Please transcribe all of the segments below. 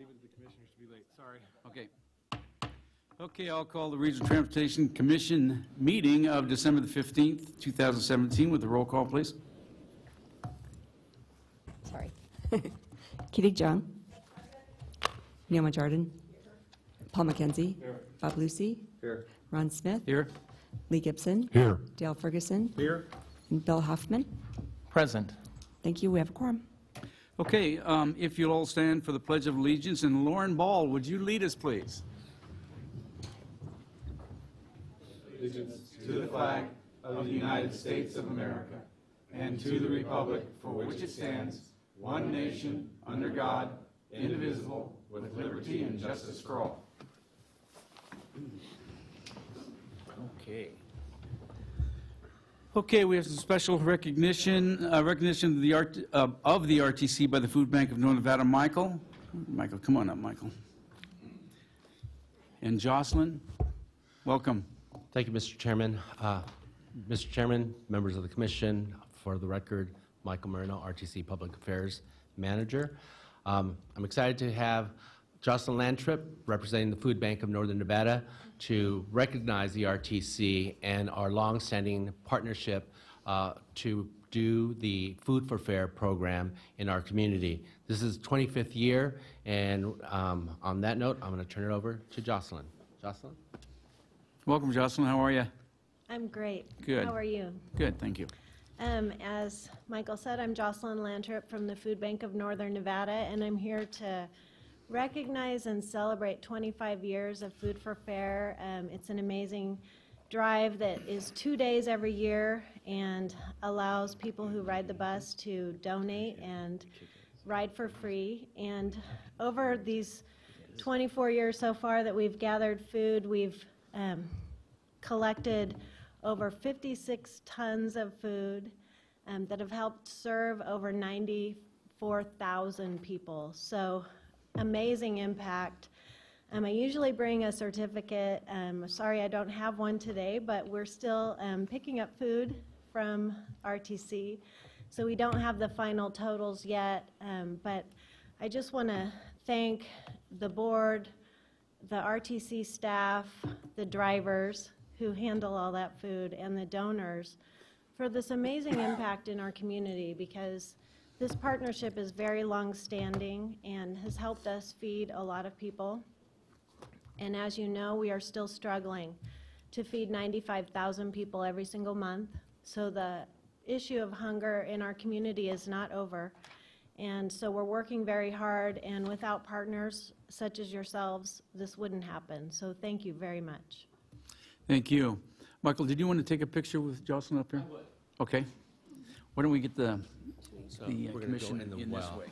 leave it to the commissioners to be late. Sorry. Okay. Okay, I'll call the Regional Transportation Commission meeting of December the 15th, 2017 with the roll call, please. Sorry. Kitty Jung. Neil Majardin. Paul McKenzie. Here. Bob Lucy. Here. Ron Smith. Here. Lee Gibson. Here. Dale Ferguson. Here. And Bill Hoffman. Present. Thank you. We have a quorum. Okay, if you'll all stand for the Pledge of Allegiance, and Lauren Ball, would you lead us, please? Allegiance to the flag of the United States of America and to the republic for which it stands, one nation, under God, indivisible, with liberty and justice for all. Okay. Okay, we have some special recognition of the RTC by the Food Bank of Northern Nevada. Michael, come on up, Michael. And Jocelyn, welcome. Thank you, Mr. Chairman. Mr. Chairman, members of the Commission, for the record, Michael Marino, RTC Public Affairs Manager. I'm excited to have Jocelyn Lantrip, representing the Food Bank of Northern Nevada, to recognize the RTC and our long-standing partnership to do the Food for Fair program in our community. This is 25th year, and on that note, I'm going to turn it over to Jocelyn. Jocelyn? Welcome, Jocelyn. How are you? I'm great. Good. How are you? Good, thank you. As Michael said, I'm Jocelyn Lantrip from the Food Bank of Northern Nevada, and I'm here to recognize and celebrate 25 years of Food for Fair. It's an amazing drive that is 2 days every year and allows people who ride the bus to donate and ride for free. And over these 24 years so far that we've gathered food, we've collected over 56 tons of food that have helped serve over 94,000 people. So amazing impact. I usually bring a certificate. Sorry I don't have one today, but we're still picking up food from RTC. So we don't have the final totals yet, but I just want to thank the board, the RTC staff, the drivers who handle all that food, and the donors for this amazing impact in our community, because this partnership is very long-standing and has helped us feed a lot of people. And as you know, we are still struggling to feed 95,000 people every single month. So the issue of hunger in our community is not over. And so we're working very hard, and without partners such as yourselves, this wouldn't happen. So thank you very much. Thank you. Michael, did you want to take a picture with Jocelyn up here? I would. Okay. Why don't we get the commission in this way?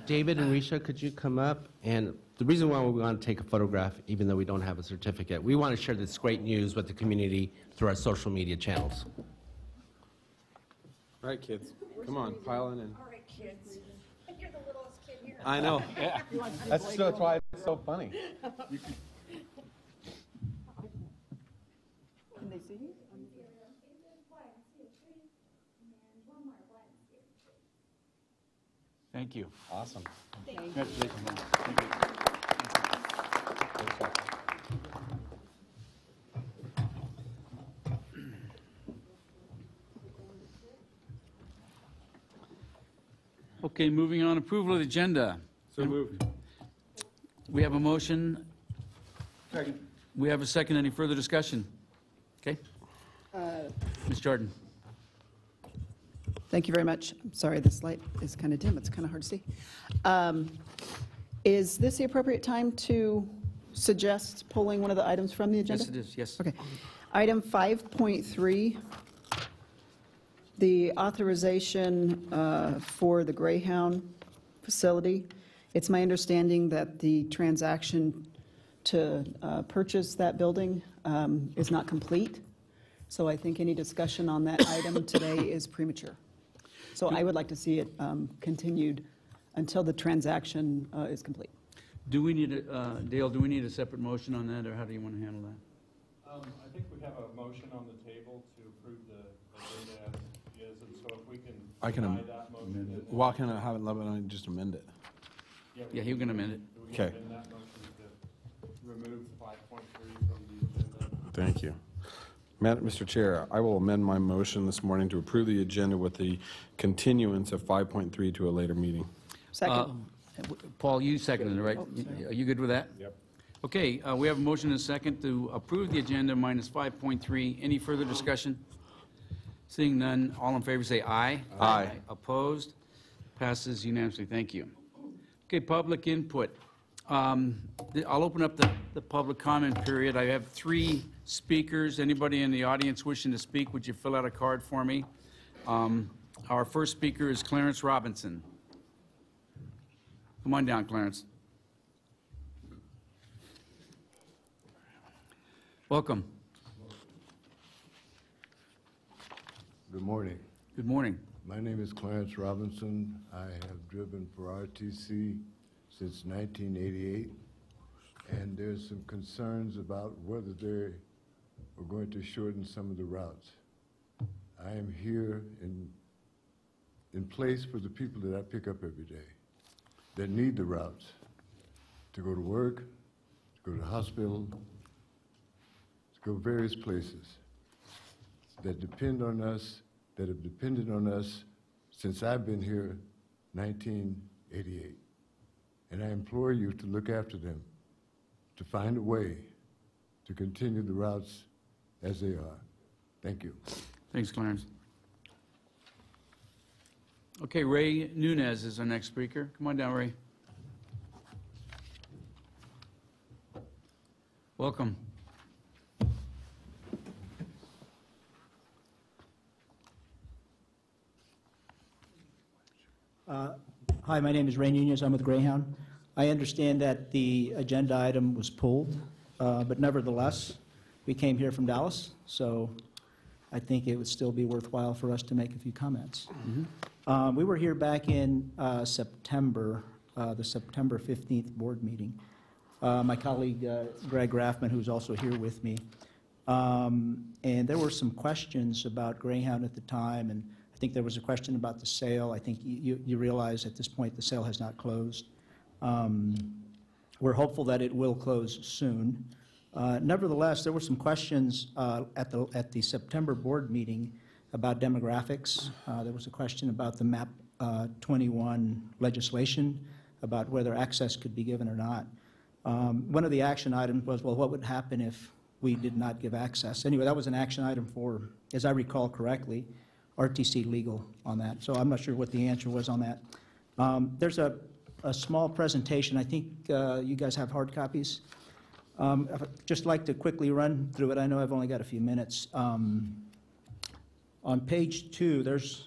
David and Risha, could you come up? And the reason why we want to take a photograph, even though we don't have a certificate, we want to share this great news with the community through our social media channels. All right, kids. Come on, pile in. All right, kids. You're the littlest kid here. I know. Yeah. That's why it's so funny. Can they see you? Thank you. Awesome. Congratulations. Thank you. Okay, moving on. Approval of the agenda. So moved. We have a motion. Second. We have a second. Any further discussion? Okay. Ms. Jordan. Thank you very much. I'm sorry, this light is kind of dim. It's kind of hard to see. Is this the appropriate time to suggest pulling one of the items from the agenda? Yes, it is. Yes. Okay. Item 5.3, the authorization for the Greyhound facility. It's my understanding that the transaction to purchase that building is not complete. So I think any discussion on that item today is premature. So I would like to see it continued until the transaction is complete. Do we need a, Dale, do we need a separate motion on that, or how do you want to handle that? I think we have a motion on the table to approve the agenda as is, and so if we can I can deny that motion. Why can't I have it, let me just amend it? Yeah, he can amend it. Do we we Okay. amend that motion to remove 5.3 from the agenda. Thank you. Mr. Chair, I will amend my motion this morning to approve the agenda with the continuance of 5.3 to a later meeting. Second. Paul, you seconded it, right? Are you good with that? Yep. Okay, we have a motion and a second to approve the agenda minus 5.3. Any further discussion? Seeing none, all in favor say aye. Aye. Opposed? Passes unanimously. Thank you. Okay, public input. I'll open up the public comment period. I have 3 speakers. Anybody in the audience wishing to speak, would you fill out a card for me? Our first speaker is Clarence Robinson. Come on down, Clarence. Welcome. Good morning. Good morning. My name is Clarence Robinson. I have driven for RTC since 1988, and there's some concerns about whether they are going to shorten some of the routes. I am here in place for the people that I pick up every day that need the routes to go to work, to go to the hospital, to go various places that depend on us, that have depended on us since I've been here 1988. And I implore you to look after them, to find a way to continue the routes as they are. Thank you. Thanks, Clarence. Okay, Ray Nunez is our next speaker. Come on down, Ray. Welcome. Hi, my name is Ray Nunez. I'm with Greyhound. I understand that the agenda item was pulled, but nevertheless, we came here from Dallas, so I think it would still be worthwhile for us to make a few comments. We were here back in September, the September 15th board meeting. My colleague Greg Raffman, who's also here with me, and there were some questions about Greyhound at the time, and I think there was a question about the sale. I think you realize at this point the sale has not closed. We're hopeful that it will close soon. Nevertheless, there were some questions at the September board meeting about demographics. There was a question about the MAP 21 legislation, about whether access could be given or not. One of the action items was, well, what would happen if we did not give access? Anyway, that was an action item for, as I recall correctly, RTC legal on that. So I'm not sure what the answer was on that. There's a small presentation. I think you guys have hard copies. I'd just like to quickly run through it. I know I've only got a few minutes. On page 2, there's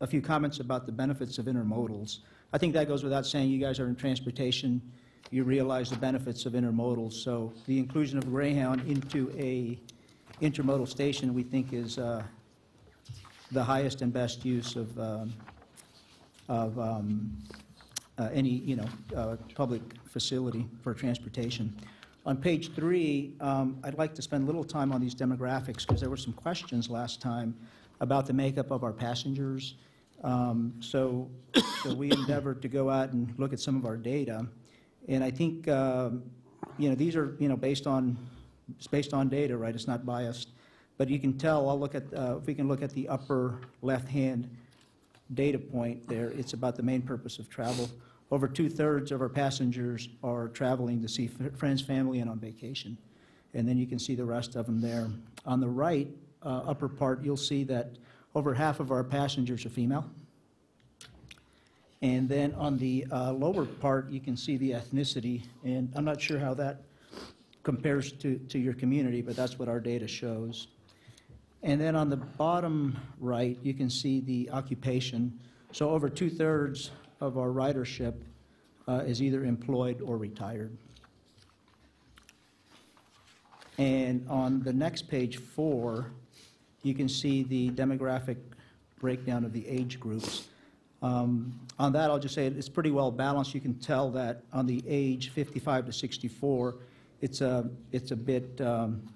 a few comments about the benefits of intermodals. I think that goes without saying. You guys are in transportation. You realize the benefits of intermodals. So the inclusion of Greyhound into a intermodal station, we think, is the highest and best use of any public facility for transportation. On page 3, I'd like to spend a little time on these demographics because there were some questions last time about the makeup of our passengers. So we endeavored to go out and look at some of our data, and I think these are based on data, right? It's not biased, but you can tell. I'll look at if we can look at the upper left-hand data point there. It's about the main purpose of travel. Over 2/3 of our passengers are traveling to see friends, family, and on vacation. And then you can see the rest of them there. On the right upper part, you'll see that over half of our passengers are female. And then on the lower part, you can see the ethnicity. And I'm not sure how that compares to your community, but that's what our data shows. And then on the bottom right, you can see the occupation. So over 2/3 of our ridership is either employed or retired. And on the next page 4, you can see the demographic breakdown of the age groups. On that, I'll just say it's pretty well balanced. You can tell that on the age 55 to 64, it's a bit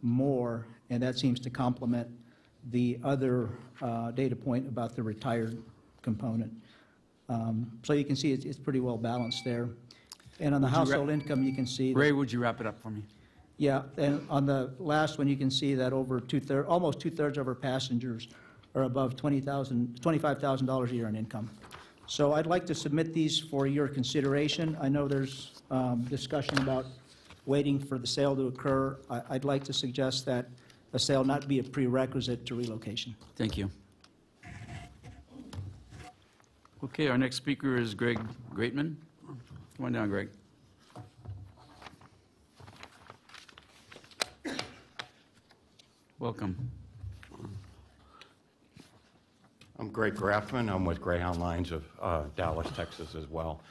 more, and that seems to complement the other data point about the retired component. So you can see it's pretty well balanced there. And on the Would you wrap- household income, you can see, Ray, would you wrap it up for me? yeah, and on the last one, you can see that almost two-thirds of our passengers are above $25,000 a year in income. So I'd like to submit these for your consideration. I know there's discussion about waiting for the sale to occur. I'd like to suggest that a sale not be a prerequisite to relocation. Thank you. Okay, our next speaker is Greg Greatman. Come on down, Greg. Welcome. I'm Greg Graffman. I'm with Greyhound Lines of Dallas, Texas as well.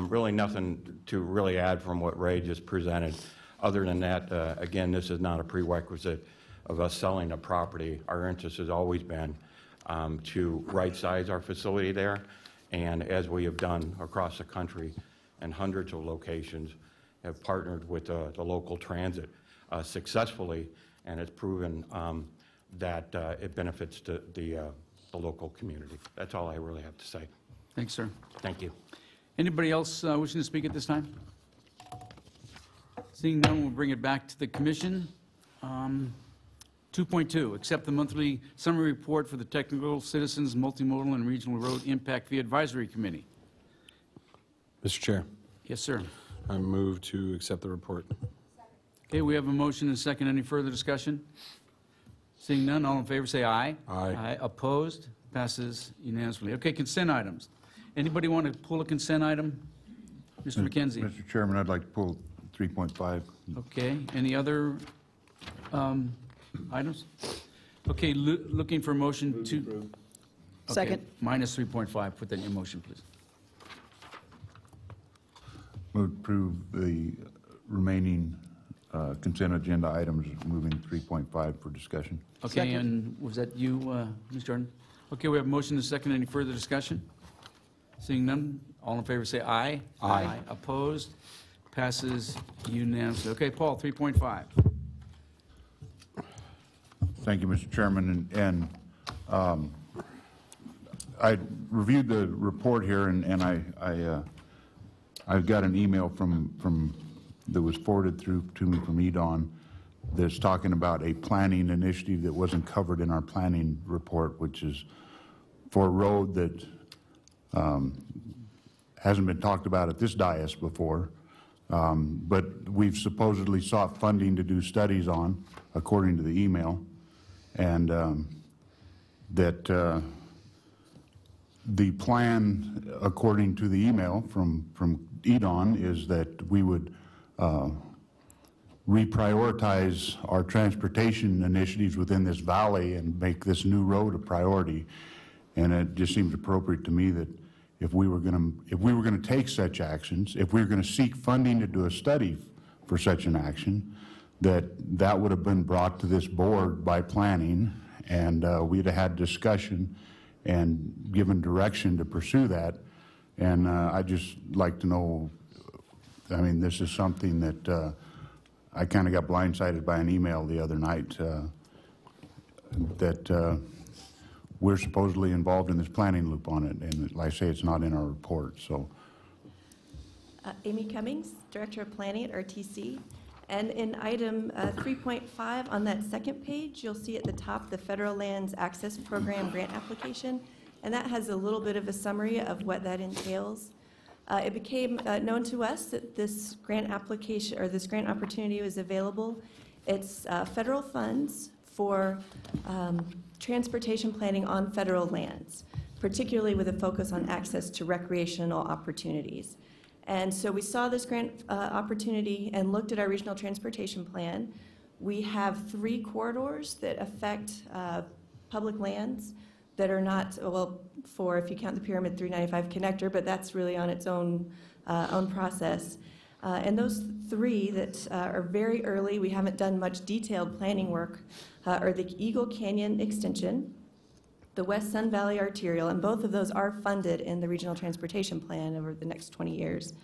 Really nothing to really add from what Ray just presented. Other than that, again, this is not a prerequisite of us selling a property. Our interest has always been to right-size our facility there, and as we have done across the country in hundreds of locations, have partnered with the local transit successfully, and it's proven that it benefits the local community. That's all I really have to say. Thanks, sir. Thank you. Anybody else wishing to speak at this time? Seeing none, we'll bring it back to the commission. 2.2, accept the monthly summary report for the Technical, Citizens, Multimodal, and Regional Road Impact Fee Advisory Committee. Mr. Chair, Yes, sir. I move to accept the report. Okay, we have a motion and a second. Any further discussion? Seeing none, all in favor say aye. Aye. Opposed? Passes unanimously. Okay, consent items. Anybody want to pull a consent item? Mr. McKenzie? Mr. Chairman, I'd like to pull 3.5. Okay, any other items? Okay, looking for a motion to... Okay, Second. minus 3.5, put that in your motion, please. Move to approve the remaining consent agenda items, moving 3.5 for discussion. Okay, Second. and was that you, Ms. Jordan? Okay, we have a motion and a second. Any further discussion? Seeing none, all in favor say aye. Aye. Opposed? Passes unanimously. Okay, Paul, 3.5. Thank you, Mr. Chairman. And I reviewed the report here, and I've got an email from that was forwarded through to me from EDON that's talking about a planning initiative that wasn't covered in our planning report, which is for a road that hasn't been talked about at this dais before, but we've supposedly sought funding to do studies on, according to the email, and that the plan, according to the email from EDON, is that we would reprioritize our transportation initiatives within this valley and make this new road a priority. And it just seems appropriate to me that if we were going to take such actions, if we were going to seek funding to do a study for such an action, that would have been brought to this board by planning, and we'd have had discussion and given direction to pursue that. And I'd just like to know, I mean, this is something that I kind of got blindsided by an email the other night that we're supposedly involved in this planning loop on it, and like I say, it's not in our report, so. Amy Cummings, Director of Planning at RTC. And in item 3.5 on that second page, you'll see at the top the Federal Lands Access Program grant application, and that has a little bit of a summary of what that entails. It became known to us that this grant application, or this grant opportunity, was available. It's federal funds for transportation planning on federal lands, particularly with a focus on access to recreational opportunities. And so we saw this grant opportunity and looked at our regional transportation plan. We have 3 corridors that affect public lands that are not, well, for, if you count the Pyramid 395 connector, but that's really on its own process. And those 3 that are very early, we haven't done much detailed planning work, are the Eagle Canyon Extension, the West Sun Valley Arterial, and both of those are funded in the Regional Transportation Plan over the next 20 years.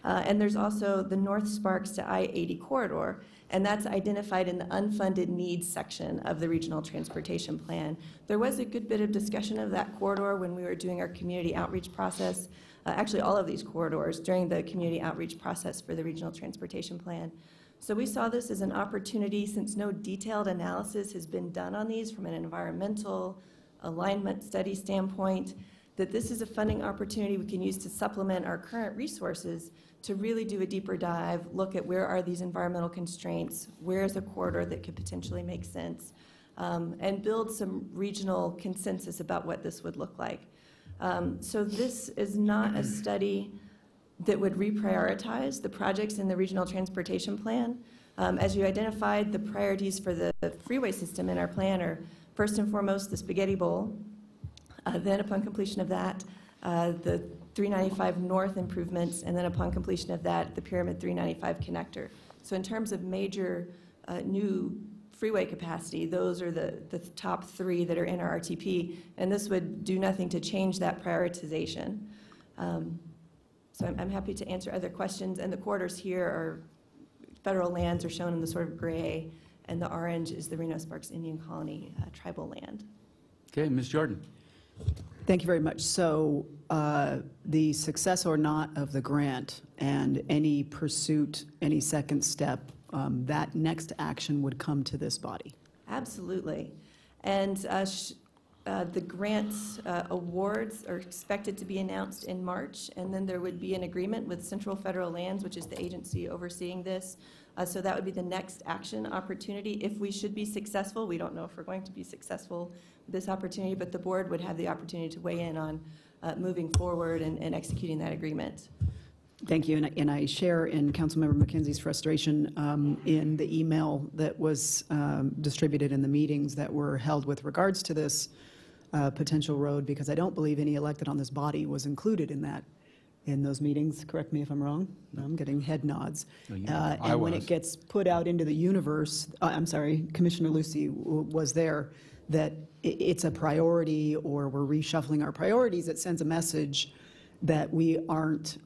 And there's also the North Sparks to I-80 corridor, and that's identified in the unfunded needs section of the Regional Transportation Plan. There was a good bit of discussion of that corridor when we were doing our community outreach process, actually all of these corridors during the community outreach process for the Regional Transportation Plan. So we saw this as an opportunity, since no detailed analysis has been done on these from an environmental alignment study standpoint, that this is a funding opportunity we can use to supplement our current resources to really do a deeper dive, look at where are these environmental constraints, where is a corridor that could potentially make sense, and build some regional consensus about what this would look like. So this is not a study that would reprioritize the projects in the Regional Transportation Plan. As you identified, the priorities for the freeway system in our plan are first and foremost the Spaghetti Bowl, then upon completion of that, the 395 North improvements, and then upon completion of that, the Pyramid 395 connector. So in terms of major new freeway capacity, those are the top three that are in our RTP, and this would do nothing to change that prioritization. So I'm happy to answer other questions, and the corridors here are federal lands are shown in the sort of gray, and the orange is the Reno Sparks Indian Colony tribal land. Okay, Ms. Jordan. Thank you very much. So the success or not of the grant and any pursuit, any second step, that next action would come to this body. Absolutely. And the grant awards are expected to be announced in March, and then there would be an agreement with Central Federal Lands, which is the agency overseeing this. So that would be the next action opportunity. If we should be successful, we don't know if we're going to be successful with this opportunity, but the board would have the opportunity to weigh in on moving forward and executing that agreement. Thank you, and I share in Councilmember McKenzie's frustration in the email that was distributed in the meetings that were held with regards to this potential road, because I don't believe any elected on this body was included in those meetings. Correct me if I'm wrong. I'm getting head nods. And when it gets put out into the universe, I'm sorry, Commissioner Lucy was there, that it's a priority or we're reshuffling our priorities, it sends a message that we aren't,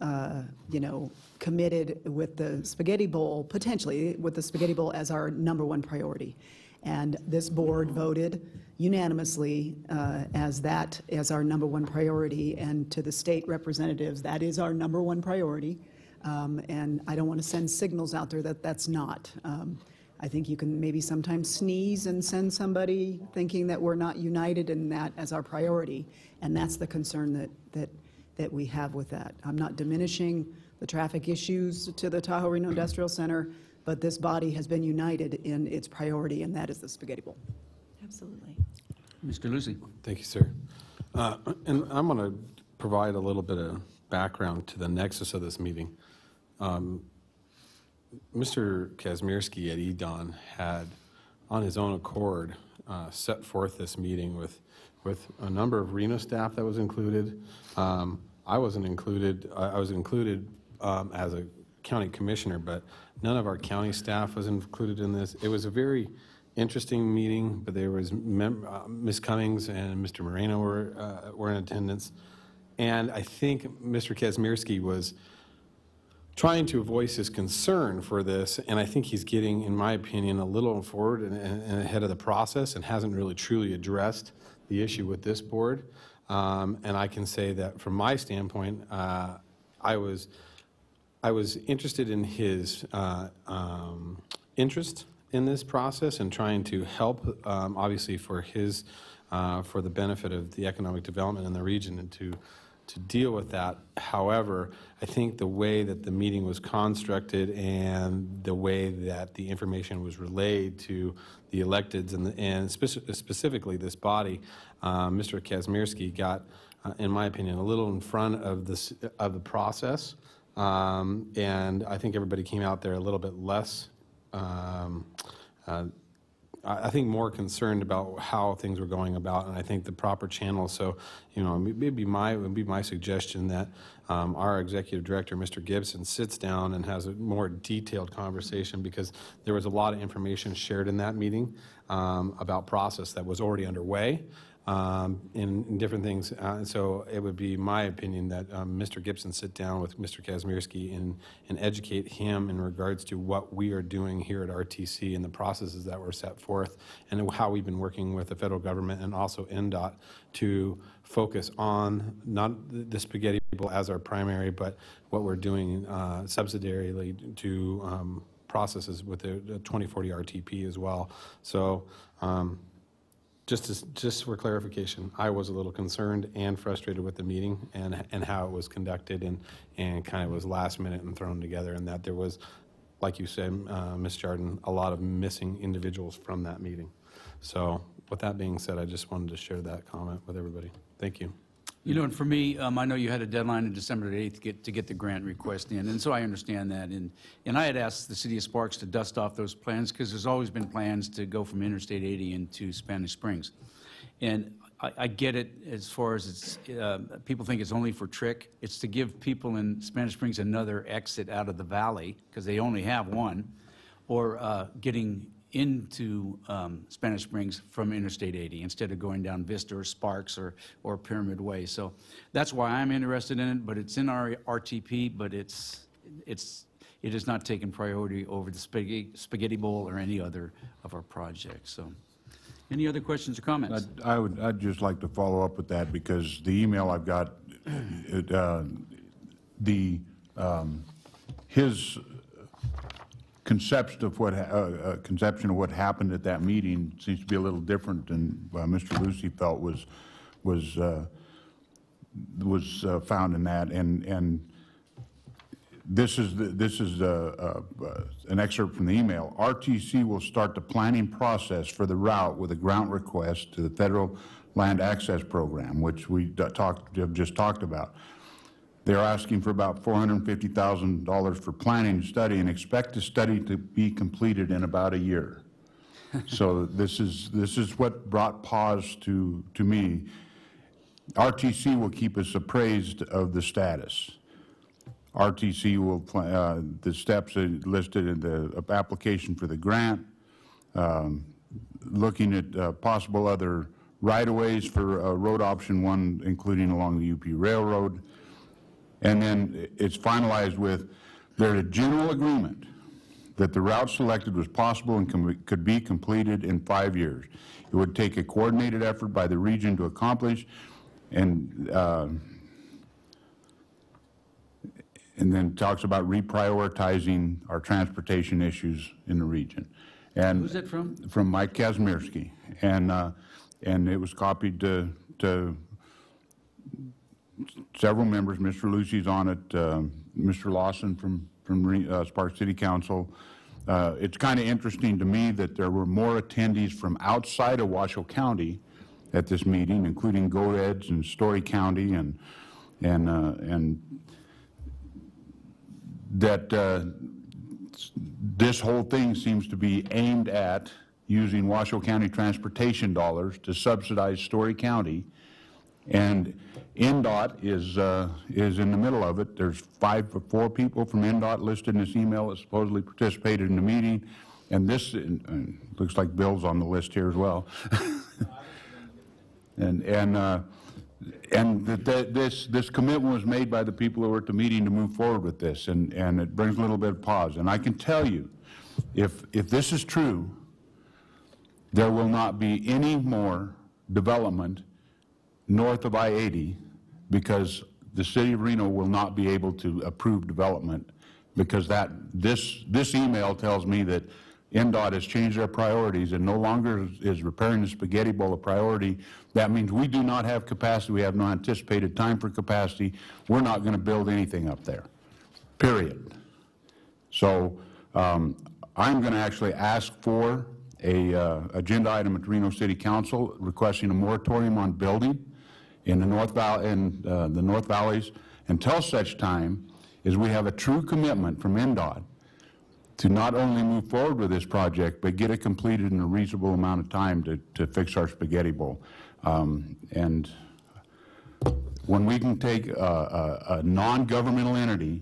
committed with the Spaghetti Bowl, potentially with the Spaghetti Bowl as our #1 priority. And this board voted unanimously as our #1 priority, and to the state representatives, that is our #1 priority. And I don't want to send signals out there that that's not. I think you can maybe sometimes sneeze and send somebody thinking that we're not united in that as our priority, and that's the concern that we have with that. I'm not diminishing the traffic issues to the Tahoe Reno Industrial Center, but this body has been united in its priority, and that is the Spaghetti Bowl. Absolutely. Mr. Lucy. Thank you, sir. And I'm going to provide a little bit of background to the nexus of this meeting. Mr. Kazmierski at EDON had, on his own accord, set forth this meeting with a number of Reno staff that was included. I wasn't included. I was included as a county commissioner, but none of our county staff was included in this. It was a very interesting meeting, but there was Ms. Cummings and Mr. Moreno were in attendance. And I think Mr. Kazmierski was trying to voice his concern for this, and I think he's getting, in my opinion, a little forward and ahead of the process and hasn't really truly addressed the issue with this board. And I can say that from my standpoint, I was interested in his interest in this process and trying to help, obviously for the benefit of the economic development in the region and to deal with that. However, I think the way that the meeting was constructed and the way that the information was relayed to the electeds and specifically this body, Mr. Kazmierski got, in my opinion, a little in front of the process, and I think everybody came out there a little bit less. I think more concerned about how things were going about, and I think the proper channel. So, it would be my suggestion that our executive director, Mr. Gibson, sits down and has a more detailed conversation, because there was a lot of information shared in that meeting about process that was already underway, in different things. So it would be my opinion that Mr. Gibson sit down with Mr. Kazmierski and educate him in regards to what we are doing here at RTC and the processes that were set forth and how we've been working with the federal government and also NDOT to focus on not the spaghetti bowl as our primary, but what we're doing subsidiarily to processes with the 2040 RTP as well. So just for clarification, I was a little concerned and frustrated with the meeting and how it was conducted and kind of was last minute and thrown together, and that there was, like you said, Ms. Jardin, a lot of missing individuals from that meeting. So with that being said, I just wanted to share that comment with everybody. Thank you. You know, and for me, I know you had a deadline in December 8th to get the grant request in, and so I understand that. And I had asked the city of Sparks to dust off those plans because there's always been plans to go from Interstate 80 into Spanish Springs. And I get it as far as it's, people think it's only for trick. It's to give people in Spanish Springs another exit out of the valley because they only have one, or getting into Spanish Springs from Interstate 80 instead of going down Vista or Sparks or Pyramid Way. So that's why I'm interested in it, but it's in our RTP, but it is not taking priority over the spaghetti bowl or any other of our projects. So any other questions or comments? I'd just like to follow up with that because the email I've got, his conception of what happened at that meeting seems to be a little different than Mr. Lucy felt was found in that, and this is an excerpt from the email. RTC will start the planning process for the route with a grant request to the Federal Land Access Program, which we have just talked about. They're asking for about $450,000 for planning and study and expect the study to be completed in about a year. So this is what brought pause to me. RTC will keep us appraised of the status. RTC will the steps are listed in the application for the grant, looking at possible other right-of-ways for road option 1, including along the UP Railroad. And then it's finalized with, there's a general agreement that the route selected was possible and could be completed in 5 years. It would take a coordinated effort by the region to accomplish, and then talks about reprioritizing our transportation issues in the region. And who's that from? From Mike Kazmierski, and it was copied to several members. Mr. Lucy's on it, Mr. Lawson from Sparks City Council. It's kind of interesting to me that there were more attendees from outside of Washoe County at this meeting, including Go-Eds and Story County, and that this whole thing seems to be aimed at using Washoe County transportation dollars to subsidize Story County. And NDOT is in the middle of it. There's 4 people from NDOT listed in this email that supposedly participated in the meeting, and this looks like Bill's on the list here as well. This commitment was made by the people who were at the meeting to move forward with this, and it brings a little bit of pause. And I can tell you, if this is true, there will not be any more development north of I-80 because the city of Reno will not be able to approve development because this email tells me that NDOT has changed their priorities and no longer is repairing the spaghetti bowl a priority. That means we do not have capacity. We have no anticipated time for capacity. We're not going to build anything up there, period. So I'm going to actually ask for a agenda item at Reno City Council requesting a moratorium on building in the North Valleys until such time as we have a true commitment from NDOT to not only move forward with this project, but get it completed in a reasonable amount of time to fix our spaghetti bowl. And when we can take a non-governmental entity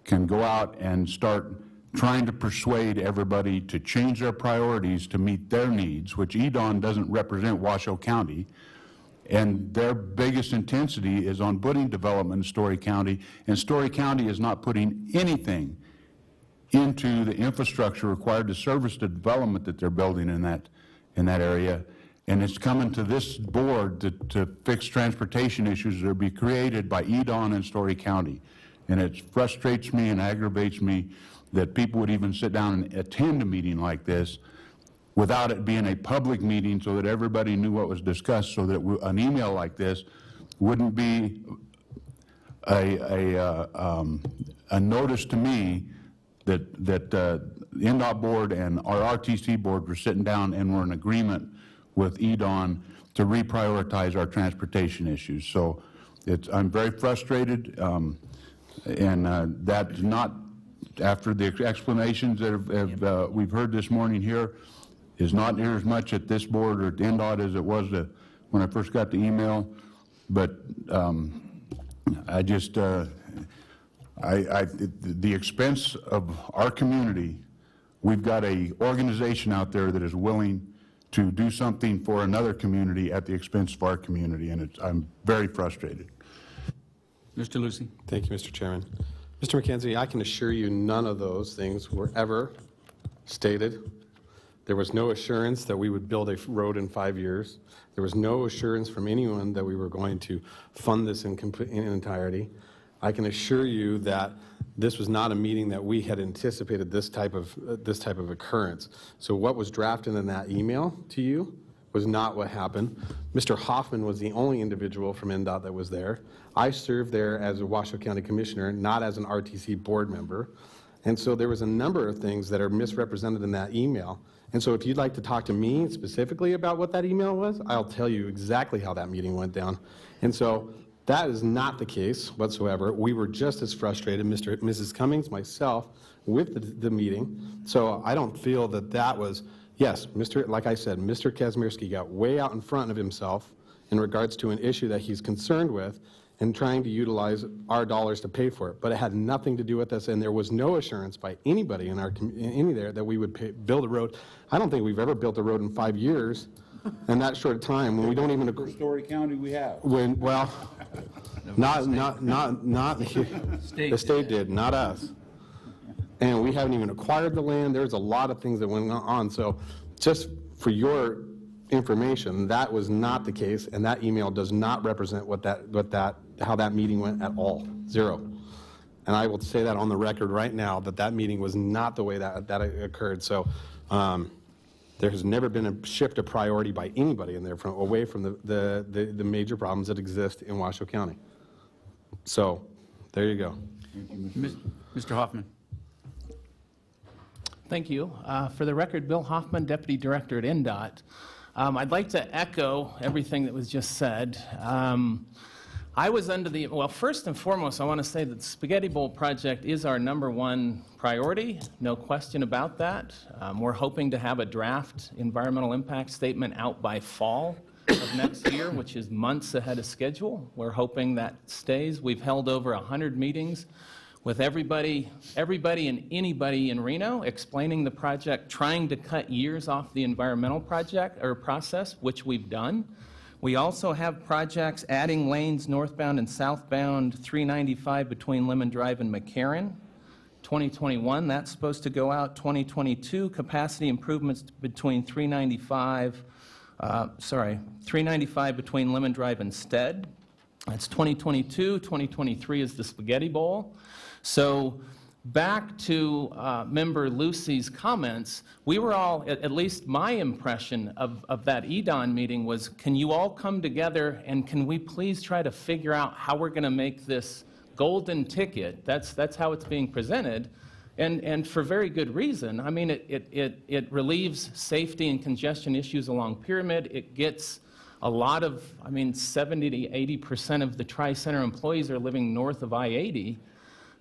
can go out and start trying to persuade everybody to change their priorities to meet their needs, which EDON doesn't represent Washoe County, And their biggest intensity is on putting development in Story County, and Story County is not putting anything into the infrastructure required to service the development that they're building in that area. And it's coming to this board to fix transportation issues that will be created by EDON and Story County. And it frustrates me and aggravates me that people would even sit down and attend a meeting like this without it being a public meeting so that everybody knew what was discussed, so that an email like this wouldn't be a notice to me that the NDOT board and our RTC board were sitting down and were in agreement with EDON to reprioritize our transportation issues. So I'm very frustrated, and that's not, after the explanations that we've heard this morning here, is not near as much at this board or at NDOT as it was when I first got the email. But I just, the expense of our community, we've got an organization out there that is willing to do something for another community at the expense of our community, and I'm very frustrated. Mr. Lucy. Thank you, Mr. Chairman. Mr. McKenzie, I can assure you none of those things were ever stated. There was no assurance that we would build a road in 5 years. There was no assurance from anyone that we were going to fund this in entirety. I can assure you that this was not a meeting that we had anticipated this type of occurrence. So what was drafted in that email to you was not what happened. Mr. Hoffman was the only individual from NDOT that was there. I served there as a Washoe County Commissioner, not as an RTC board member. And so there was a number of things that are misrepresented in that email. And so if you'd like to talk to me specifically about what that email was, I'll tell you exactly how that meeting went down. And so that is not the case whatsoever. We were just as frustrated, Mrs. Cummings, myself, with the meeting. So I don't feel that that was, yes, like I said, Mr. Kazmierski got way out in front of himself in regards to an issue that he's concerned with and trying to utilize our dollars to pay for it. But it had nothing to do with us, and there was no assurance by anybody in our community there that we would build a road. I don't think we've ever built a road in 5 years in that short time when we don't even agree. Story County we have. Well, not the state did, not us. And we haven't even acquired the land. There's a lot of things that went on. So just for your information, that was not the case, and that email does not represent how that meeting went at all. Zero. And I will say that on the record right now, that meeting was not the way that occurred. So there has never been a shift of priority by anybody in there away from the major problems that exist in Washoe County. So there you go. Mr. Hoffman. Thank you. For the record, Bill Hoffman, Deputy Director at NDOT. I'd like to echo everything that was just said. I was under the, well, first and foremost, I want to say that the Spaghetti Bowl project is our #1 priority, no question about that. We're hoping to have a draft environmental impact statement out by fall of next year, which is months ahead of schedule. We're hoping that stays. We've held over 100 meetings with everybody and anybody in Reno explaining the project, trying to cut years off the environmental project or process, which we've done. We also have projects adding lanes northbound and southbound 395 between Lemon Drive and McCarran. 2021, that's supposed to go out. 2022, capacity improvements between 395 between Lemon Drive and Stead. That's 2022. 2023 is the Spaghetti Bowl. So back to Member Lucy's comments, we were all, at least my impression of that EDON meeting was, can you all come together and can we please try to figure out how we're going to make this golden ticket? That's how it's being presented, and for very good reason. I mean, it relieves safety and congestion issues along Pyramid. It gets a lot of, 70 to 80% of the Tri-Center employees are living north of I-80.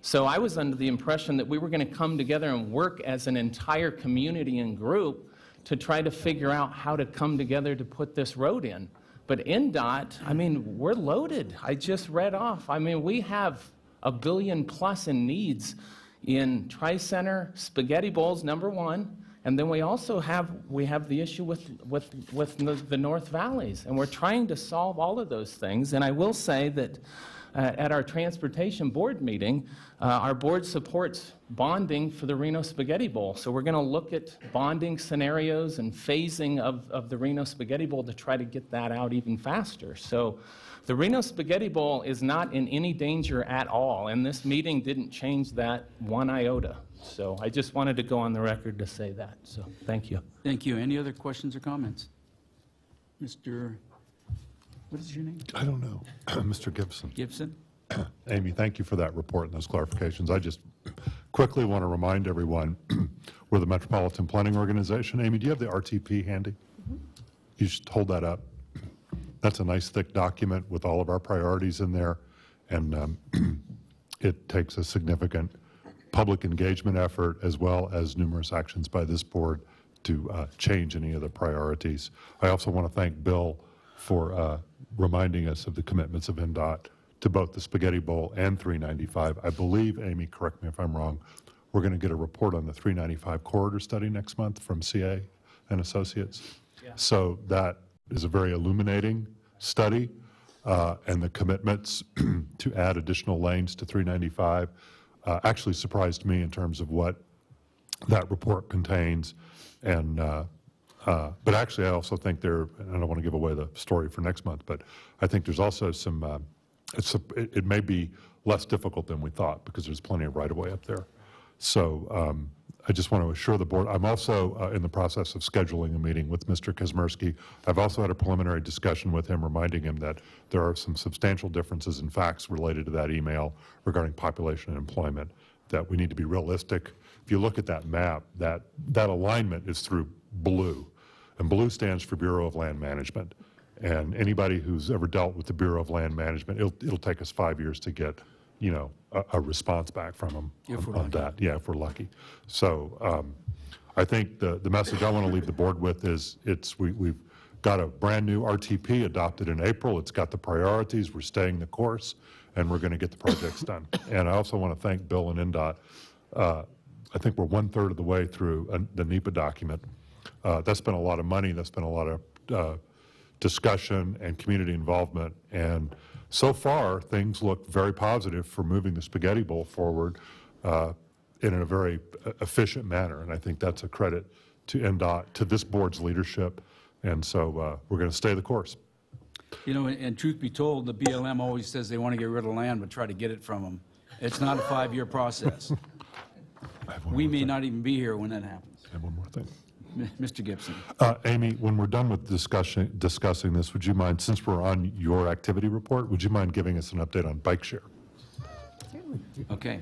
So I was under the impression that we were going to come together and work as an entire community and group to try to figure out how to come together to put this road in. But NDOT, we're loaded. I just read off. We have $1 billion+ in needs in Tri-Center, Spaghetti Bowls, #1, And then we also have the issue with the North Valleys, and we're trying to solve all of those things. And I will say that at our Transportation Board meeting, our board supports bonding for the Reno Spaghetti Bowl. So we're going to look at bonding scenarios and phasing of the Reno Spaghetti Bowl to try to get that out even faster. So the Reno Spaghetti Bowl is not in any danger at all, and this meeting didn't change that one iota. So I just wanted to go on the record to say that. So thank you. Thank you. Any other questions or comments? Mr. What is your name? I don't know. Mr. Gibson. Gibson? Amy, thank you for that report and those clarifications. I just quickly want to remind everyone, we're the Metropolitan Planning Organization. Amy, do you have the RTP handy? You just hold that up. That's a nice thick document with all of our priorities in there, and it takes a significant public engagement effort as well as numerous actions by this board to change any of the priorities. I also want to thank Bill for reminding us of the commitments of NDOT to both the Spaghetti Bowl and 395. I believe, Amy, correct me if I'm wrong, we're going to get a report on the 395 corridor study next month from CA and Associates. Yeah. So that is a very illuminating study, and the commitments to add additional lanes to 395 actually surprised me in terms of what that report contains. And but actually, I also think and I don't want to give away the story for next month, but I think there's also some, it may be less difficult than we thought because there's plenty of right-of-way up there. So I just want to assure the board, I'm also in the process of scheduling a meeting with Mr. Kazmierski. I've also had a preliminary discussion with him, reminding him that there are some substantial differences in facts related to that email regarding population and employment, that we need to be realistic. If you look at that map, that alignment is through blue, and blue stands for Bureau of Land Management. And anybody who's ever dealt with the Bureau of Land Management, it'll take us 5 years to get, you know, a response back from them on that. Yeah, if we're lucky. So I think the message I want to leave the board with is we've got a brand new RTP adopted in April. It's got the priorities. We're staying the course, and we're going to get the projects done. And I also want to thank Bill and NDOT. I think we're 1/3 of the way through the NEPA document. That's been a lot of money. That's been a lot of discussion and community involvement. And so far, things look very positive for moving the Spaghetti Bowl forward in a very efficient manner. And I think that's a credit to NDOT, to this board's leadership. And so we're going to stay the course. You know, and truth be told, the BLM always says they want to get rid of land, but try to get it from them. It's not a 5-year process. We may not even be here when that happens. I have one more thing. Mr. Gibson. Amy, when we're done with discussing this, would you mind, since we're on your activity report, would you mind giving us an update on bike share? Certainly. Okay.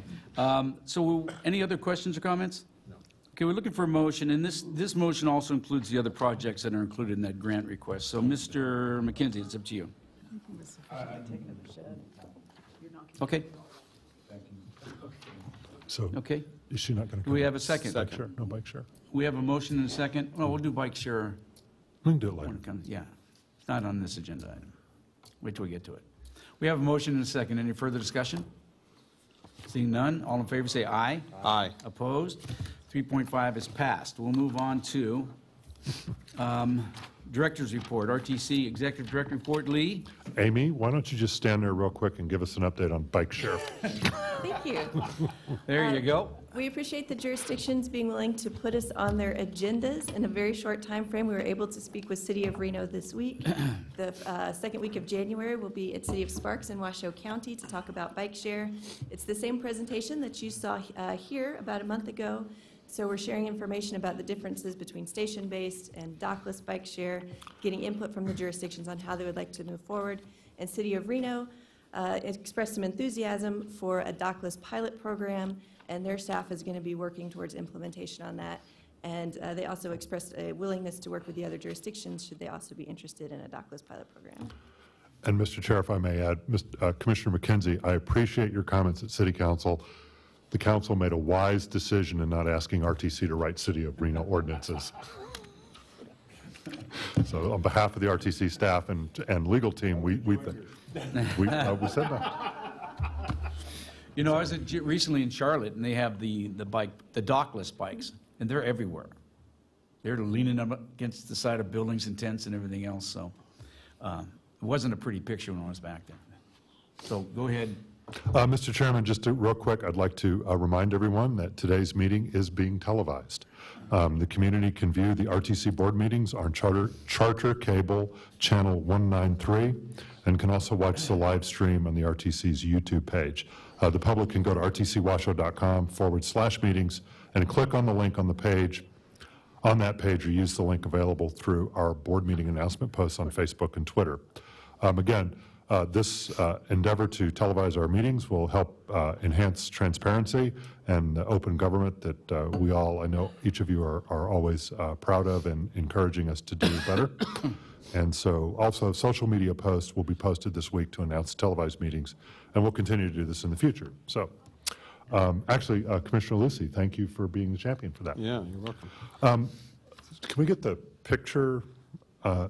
So any other questions or comments? No. Okay, we're looking for a motion, and this motion also includes the other projects that are included in that grant request. So, Mr. McKenzie, it's up to you. Okay. So, okay. Is she not going to? Do we have a second? Bike share? No bike share. We have a motion and a second. Well, we'll do bike share. We can do it later. When it comes, yeah. It's not on this agenda item. Wait till we get to it. We have a motion and a second. Any further discussion? Seeing none, all in favor say aye. Aye. Opposed? 3.5 is passed. We'll move on to Director's Report, RTC Executive Director Report. Lee? Amy, why don't you just stand there real quick and give us an update on bike share? Thank you. There you go. We appreciate the jurisdictions being willing to put us on their agendas in a very short time frame. We were able to speak with City of Reno this week. The second week of January will be at City of Sparks in Washoe County to talk about bike share. It's the same presentation that you saw here about a month ago. So we're sharing information about the differences between station-based and dockless bike share, getting input from the jurisdictions on how they would like to move forward. And City of Reno expressed some enthusiasm for a dockless pilot program, and their staff is going to be working towards implementation on that. And they also expressed a willingness to work with the other jurisdictions should they also be interested in a dockless pilot program. And Mr. Chair, if I may add, Commissioner McKenzie, I appreciate your comments at City Council. The council made a wise decision in not asking RTC to write City of Reno ordinances. So on behalf of the RTC staff and legal team, we said that. You know, I was recently in Charlotte, and they have the dockless bikes, and they're everywhere. They're leaning up against the side of buildings and tents and everything else, so it wasn't a pretty picture when I was back there. So go ahead. Mr. Chairman, real quick, I'd like to remind everyone that today's meeting is being televised. The community can view the RTC board meetings on Charter Cable Channel 193 and can also watch the live stream on the RTC's YouTube page. The public can go to rtcwashoe.com/meetings and click on the link on the page. On that page, or use the link available through our board meeting announcement posts on Facebook and Twitter. Again, this endeavor to televise our meetings will help enhance transparency and open government that we all, I know each of you are always proud of and encouraging us to do better. And so also social media posts will be posted this week to announce televised meetings, and we'll continue to do this in the future. So actually, Commissioner Lucy, thank you for being the champion for that. Yeah, you're welcome. Can we get the picture?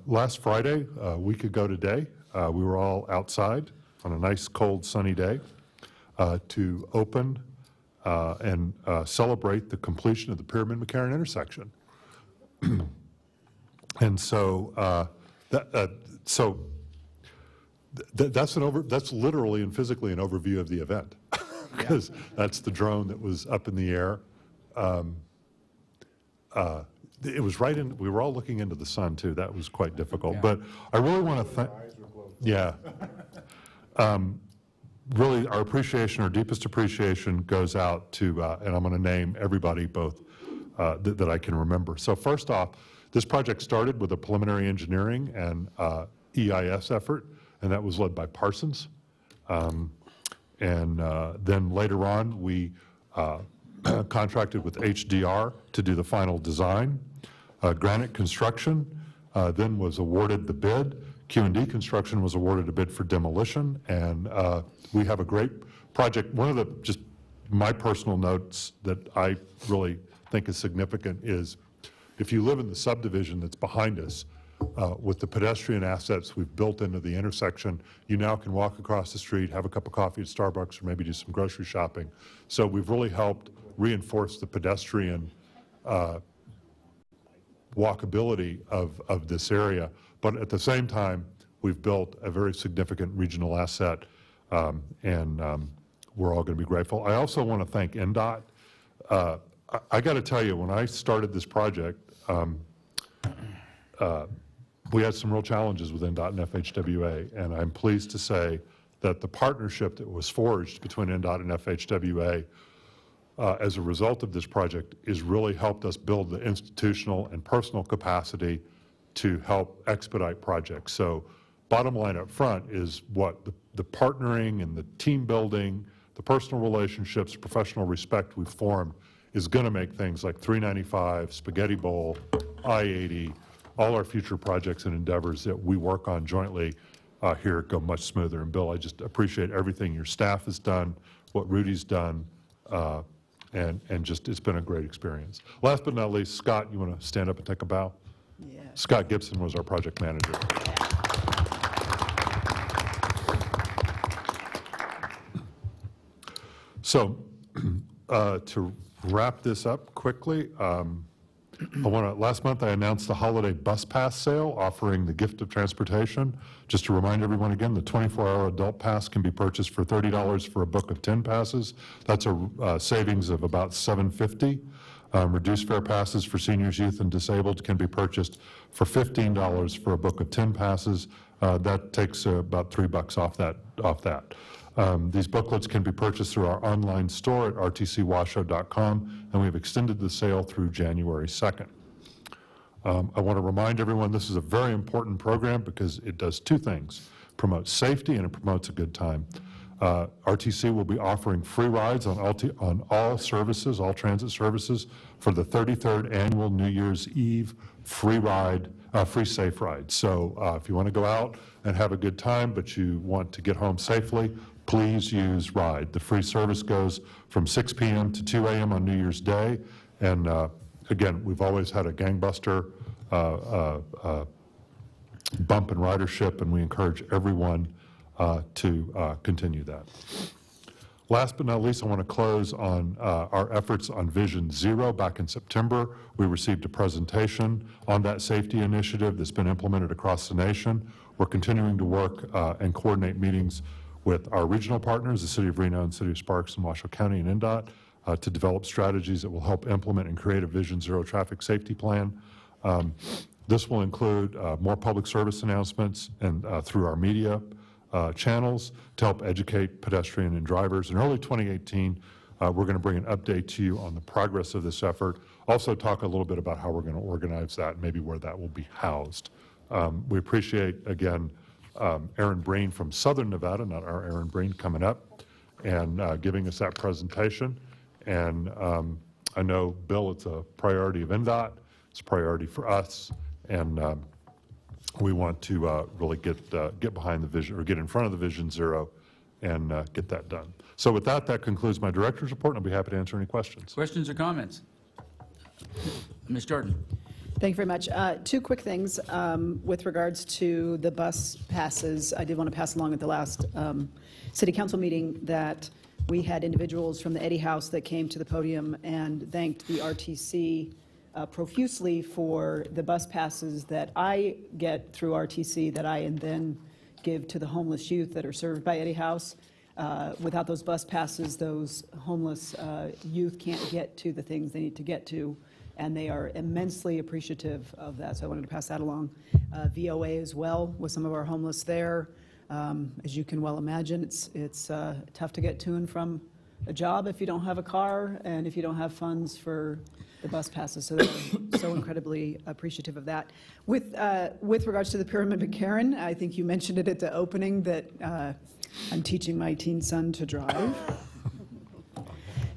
Last Friday, a week ago today, we were all outside on a nice, cold, sunny day to open and celebrate the completion of the Pyramid-McCarran intersection. And so, that's literally and physically an overview of the event, because that's the drone that was up in the air. It was right in, we were all looking into the sun too. That was quite difficult. But I really want to thank, really our appreciation, our deepest appreciation goes out to, and I'm going to name everybody both that I can remember. So first off, this project started with a preliminary engineering and EIS effort, and that was led by Parsons. And then later on, we contracted with HDR to do the final design. Granite Construction then was awarded the bid. Q&D Construction was awarded a bid for demolition, and we have a great project. One of the, just my personal notes that I really think is significant is if you live in the subdivision that's behind us, with the pedestrian assets we've built into the intersection, you now can walk across the street, have a cup of coffee at Starbucks, or maybe do some grocery shopping. So we've really helped reinforce the pedestrian walkability of this area. But at the same time, we've built a very significant regional asset, and we're all going to be grateful. I also want to thank NDOT. I got to tell you, when I started this project, we had some real challenges with NDOT and FHWA, and I'm pleased to say that the partnership that was forged between NDOT and FHWA as a result of this project has really helped us build the institutional and personal capacity to help expedite projects. So bottom line up front is what the partnering and the team building, the personal relationships, professional respect we've formed is going to make things like 395, Spaghetti Bowl, I-80, all our future projects and endeavors that we work on jointly here go much smoother. And Bill, I just appreciate everything your staff has done, what Rudy's done, and just it's been a great experience. Last but not least, Scott, you want to stand up and take a bow? Yeah. Scott Gibson was our project manager. So to wrap this up quickly, last month I announced the holiday bus pass sale offering the gift of transportation. Just to remind everyone again, the 24-hour adult pass can be purchased for $30 for a book of 10 passes. That's a savings of about $7.50. Reduced fare passes for seniors, youth, and disabled can be purchased for $15 for a book of 10 passes. That takes about $3 off that. These booklets can be purchased through our online store at rtcwashoe.com, and we've extended the sale through January 2nd. I want to remind everyone this is a very important program because it does two things: promotes safety and it promotes a good time. RTC will be offering free rides on all services, all transit services, for the 33rd annual New Year's Eve free safe ride. So if you want to go out and have a good time, but you want to get home safely, please use RIDE. The free service goes from 6 p.m. to 2 a.m. on New Year's Day. And again, we've always had a gangbuster bump in ridership, and we encourage everyone to continue that. Last but not least, I want to close on our efforts on Vision Zero. Back in September, we received a presentation on that safety initiative that's been implemented across the nation. We're continuing to work and coordinate meetings with our regional partners, the City of Reno and City of Sparks and Washoe County and NDOT, to develop strategies that will help implement and create a Vision Zero traffic safety plan. This will include more public service announcements and through our media channels to help educate pedestrian and drivers. In early 2018, we're going to bring an update to you on the progress of this effort. Also talk a little bit about how we're going to organize that and maybe where that will be housed. We appreciate, again, Aaron Breen from Southern Nevada, not our Aaron Breen, coming up and giving us that presentation. And I know, Bill, it's a priority of NDOT. It's a priority for us. And we want to really get behind the vision, or get in front of the Vision Zero and get that done. So with that, that concludes my director's report, and I'll be happy to answer any questions. Questions or comments? Ms. Jordan. Thank you very much. Two quick things with regards to the bus passes. I did want to pass along at the last city council meeting that we had individuals from the Eddy House that came to the podium and thanked the RTC profusely for the bus passes that I get through RTC that I then give to the homeless youth that are served by Eddy House. Without those bus passes, those homeless youth can't get to the things they need to get to, and they are immensely appreciative of that. So I wanted to pass that along. VOA as well, with some of our homeless there. As you can well imagine, it's tough to get to and from a job if you don't have a car and if you don't have funds for the bus passes. So they're so incredibly appreciative of that. With regards to the Pyramid McCarran, I think you mentioned it at the opening that I'm teaching my teen son to drive.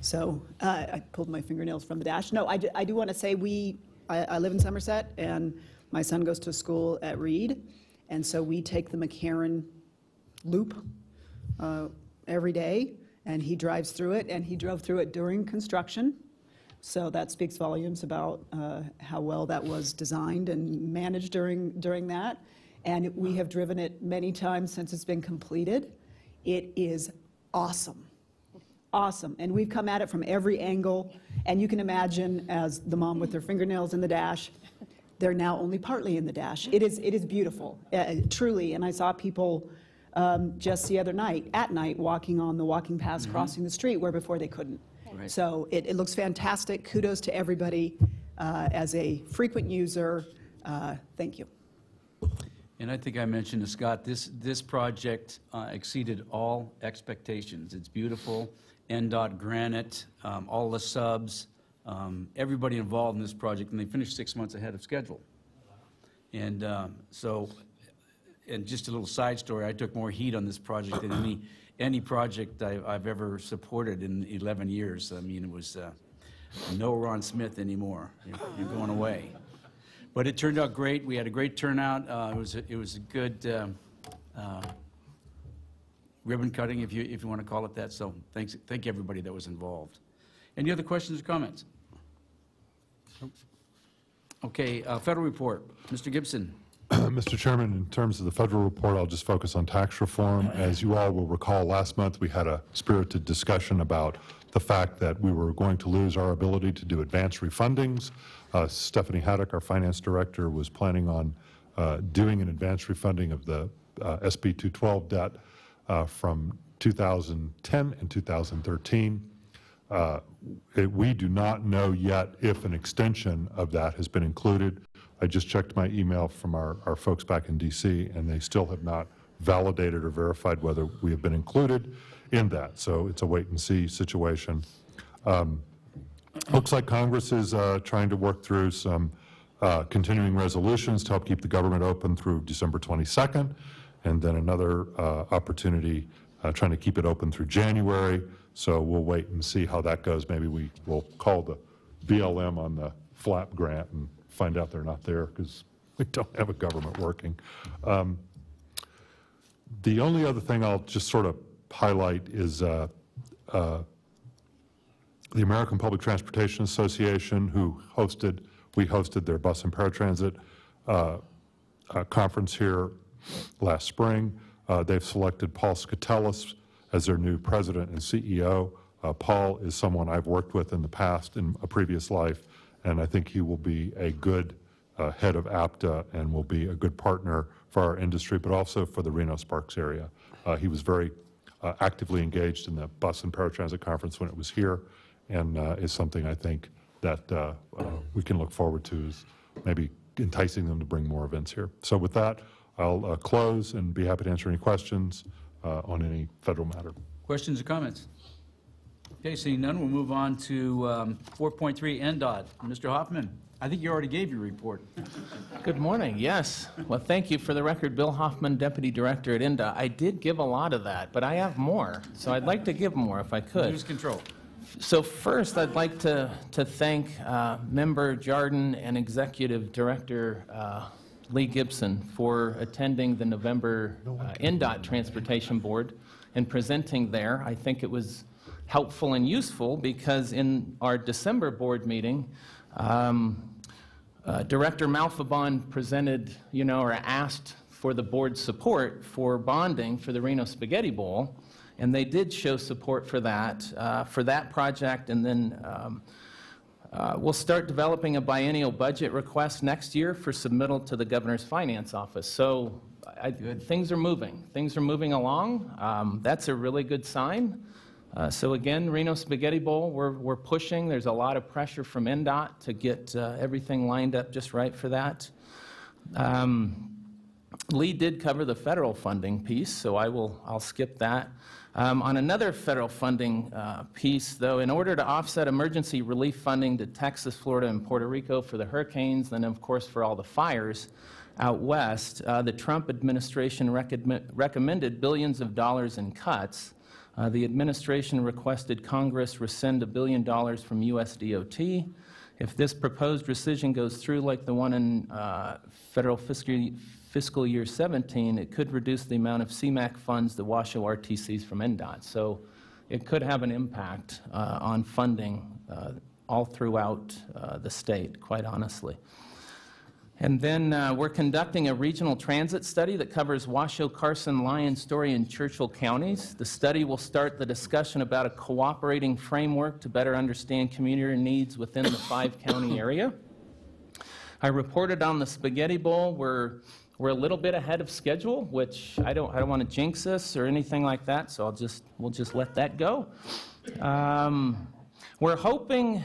So I pulled my fingernails from the dash. No, I do want to say I live in Somerset, and my son goes to school at Reed, and so we take the McCarran loop every day, and he drives through it, and he drove through it during construction. So that speaks volumes about how well that was designed and managed during that. And we have driven it many times since it's been completed. It is awesome. Awesome. And we've come at it from every angle. And you can imagine, as the mom with her fingernails in the dash, they're now only partly in the dash. It is beautiful, truly. And I saw people just the other night, at night, walking on the walking paths, crossing the street, where before they couldn't. Right. So it looks fantastic. Kudos to everybody. As a frequent user, thank you. And I think I mentioned to Scott, this project exceeded all expectations. It's beautiful. NDOT granite, all the subs, everybody involved in this project, and they finished 6 months ahead of schedule. And and just a little side story, I took more heat on this project than any project I've ever supported in 11 years. I mean, it was no Ron Smith anymore. You're going away. But it turned out great. We had a great turnout. It was a good ribbon cutting, if you want to call it that. So thank everybody that was involved. Any other questions or comments? Okay, federal report. Mr. Gibson. Mr. Chairman, in terms of the federal report, I'll just focus on tax reform. As you all will recall, last month we had a spirited discussion about the fact that we were going to lose our ability to do advance refundings. Stephanie Haddock, our finance director, was planning on doing an advance refunding of the SB 212 debt from 2010 and 2013. We do not know yet if an extension of that has been included. I just checked my email from our folks back in D.C., and they still have not validated or verified whether we have been included in that. So it's a wait-and-see situation. Looks like Congress is trying to work through some continuing resolutions to help keep the government open through December 22nd, and then another opportunity trying to keep it open through January. So we'll wait and see how that goes. Maybe we will call the BLM on the FLAP grant and find out they're not there because we don't have a government working. The only other thing I'll just sort of highlight is the American Public Transportation Association, we hosted their bus and paratransit conference here last spring. They've selected Paul Skatelis as their new president and CEO. Paul is someone I've worked with in the past in a previous life, and I think he will be a good head of APTA and will be a good partner for our industry, but also for the Reno-Sparks area. He was very actively engaged in the bus and paratransit conference when it was here, and is something I think that we can look forward to, is maybe enticing them to bring more events here. So with that, I'll close and be happy to answer any questions on any federal matter. Questions or comments? Okay, seeing none, we'll move on to 4.3 NDOT. Mr. Hoffman, I think you already gave your report. Good morning, yes. Well, thank you. For the record, Bill Hoffman, Deputy Director at INDA. I did give a lot of that, but I have more, so I'd like to give more if I could. Use control. So first, I'd like to thank Member Jardin and Executive Director Lee Gibson for attending the November NDOT Transportation Board and presenting there. I think it was helpful and useful because in our December board meeting, Director Malfabon presented, or asked for the board's support for bonding for the Reno Spaghetti Bowl, and they did show support for that project, and then we'll start developing a biennial budget request next year for submittal to the Governor's Finance Office. So things are moving. Things are moving along. That's a really good sign. So again, Reno Spaghetti Bowl, we're pushing. There's a lot of pressure from NDOT to get everything lined up just right for that. Lee did cover the federal funding piece, so I'll skip that. On another federal funding piece, though, in order to offset emergency relief funding to Texas, Florida, and Puerto Rico for the hurricanes, and of course for all the fires out west, the Trump administration recommended billions of dollars in cuts. The administration requested Congress rescind $1 billion from USDOT. If this proposed rescission goes through like the one in federal fiscal year 17, it could reduce the amount of CMAQ funds that Washoe RTCs from NDOT. So it could have an impact on funding all throughout the state, quite honestly. And then we're conducting a regional transit study that covers Washoe, Carson, Lyon, Story, and Churchill counties. The study will start the discussion about a cooperating framework to better understand community needs within the 5-county area. I reported on the Spaghetti Bowl. We're a little bit ahead of schedule, which I don't want to jinx us or anything like that, so we'll just let that go. We're hoping.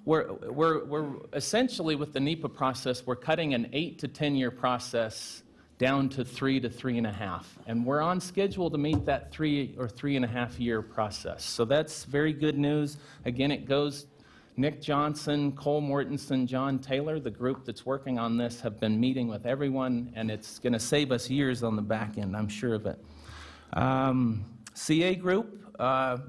We're essentially, with the NEPA process, we're cutting an 8 to 10 year process down to 3 to 3.5, and we're on schedule to meet that 3 or 3.5 year process. So that's very good news. Again, it goes Nick Johnson, Cole Mortensen, John Taylor, the group that's working on this, have been meeting with everyone, and it's going to save us years on the back end, I'm sure of it. CA Group,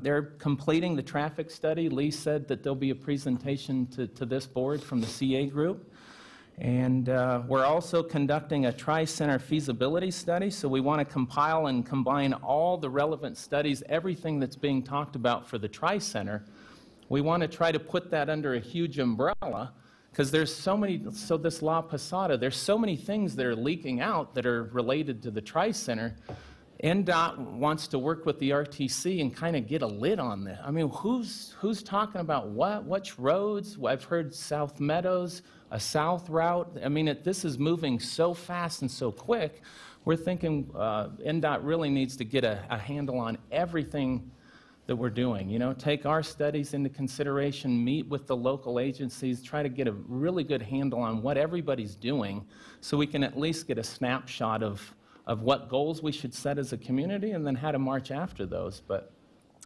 they're completing the traffic study. Lee said that there'll be a presentation to this board from the CA Group. And we're also conducting a tri-center feasibility study, so we want to compile and combine all the relevant studies, everything that's being talked about for the tri-center. We want to try to put that under a huge umbrella, because there's so many, so this La Posada, there's so many things that are leaking out that are related to the tri-center. NDOT wants to work with the RTC and kind of get a lid on this. I mean, who's talking about what? Which roads? I've heard South Meadows, a south route. I mean, this is moving so fast and so quick. We're thinking NDOT really needs to get a handle on everything that we're doing. Take our studies into consideration, meet with the local agencies, try to get a really good handle on what everybody's doing so we can at least get a snapshot of what goals we should set as a community and then how to march after those. But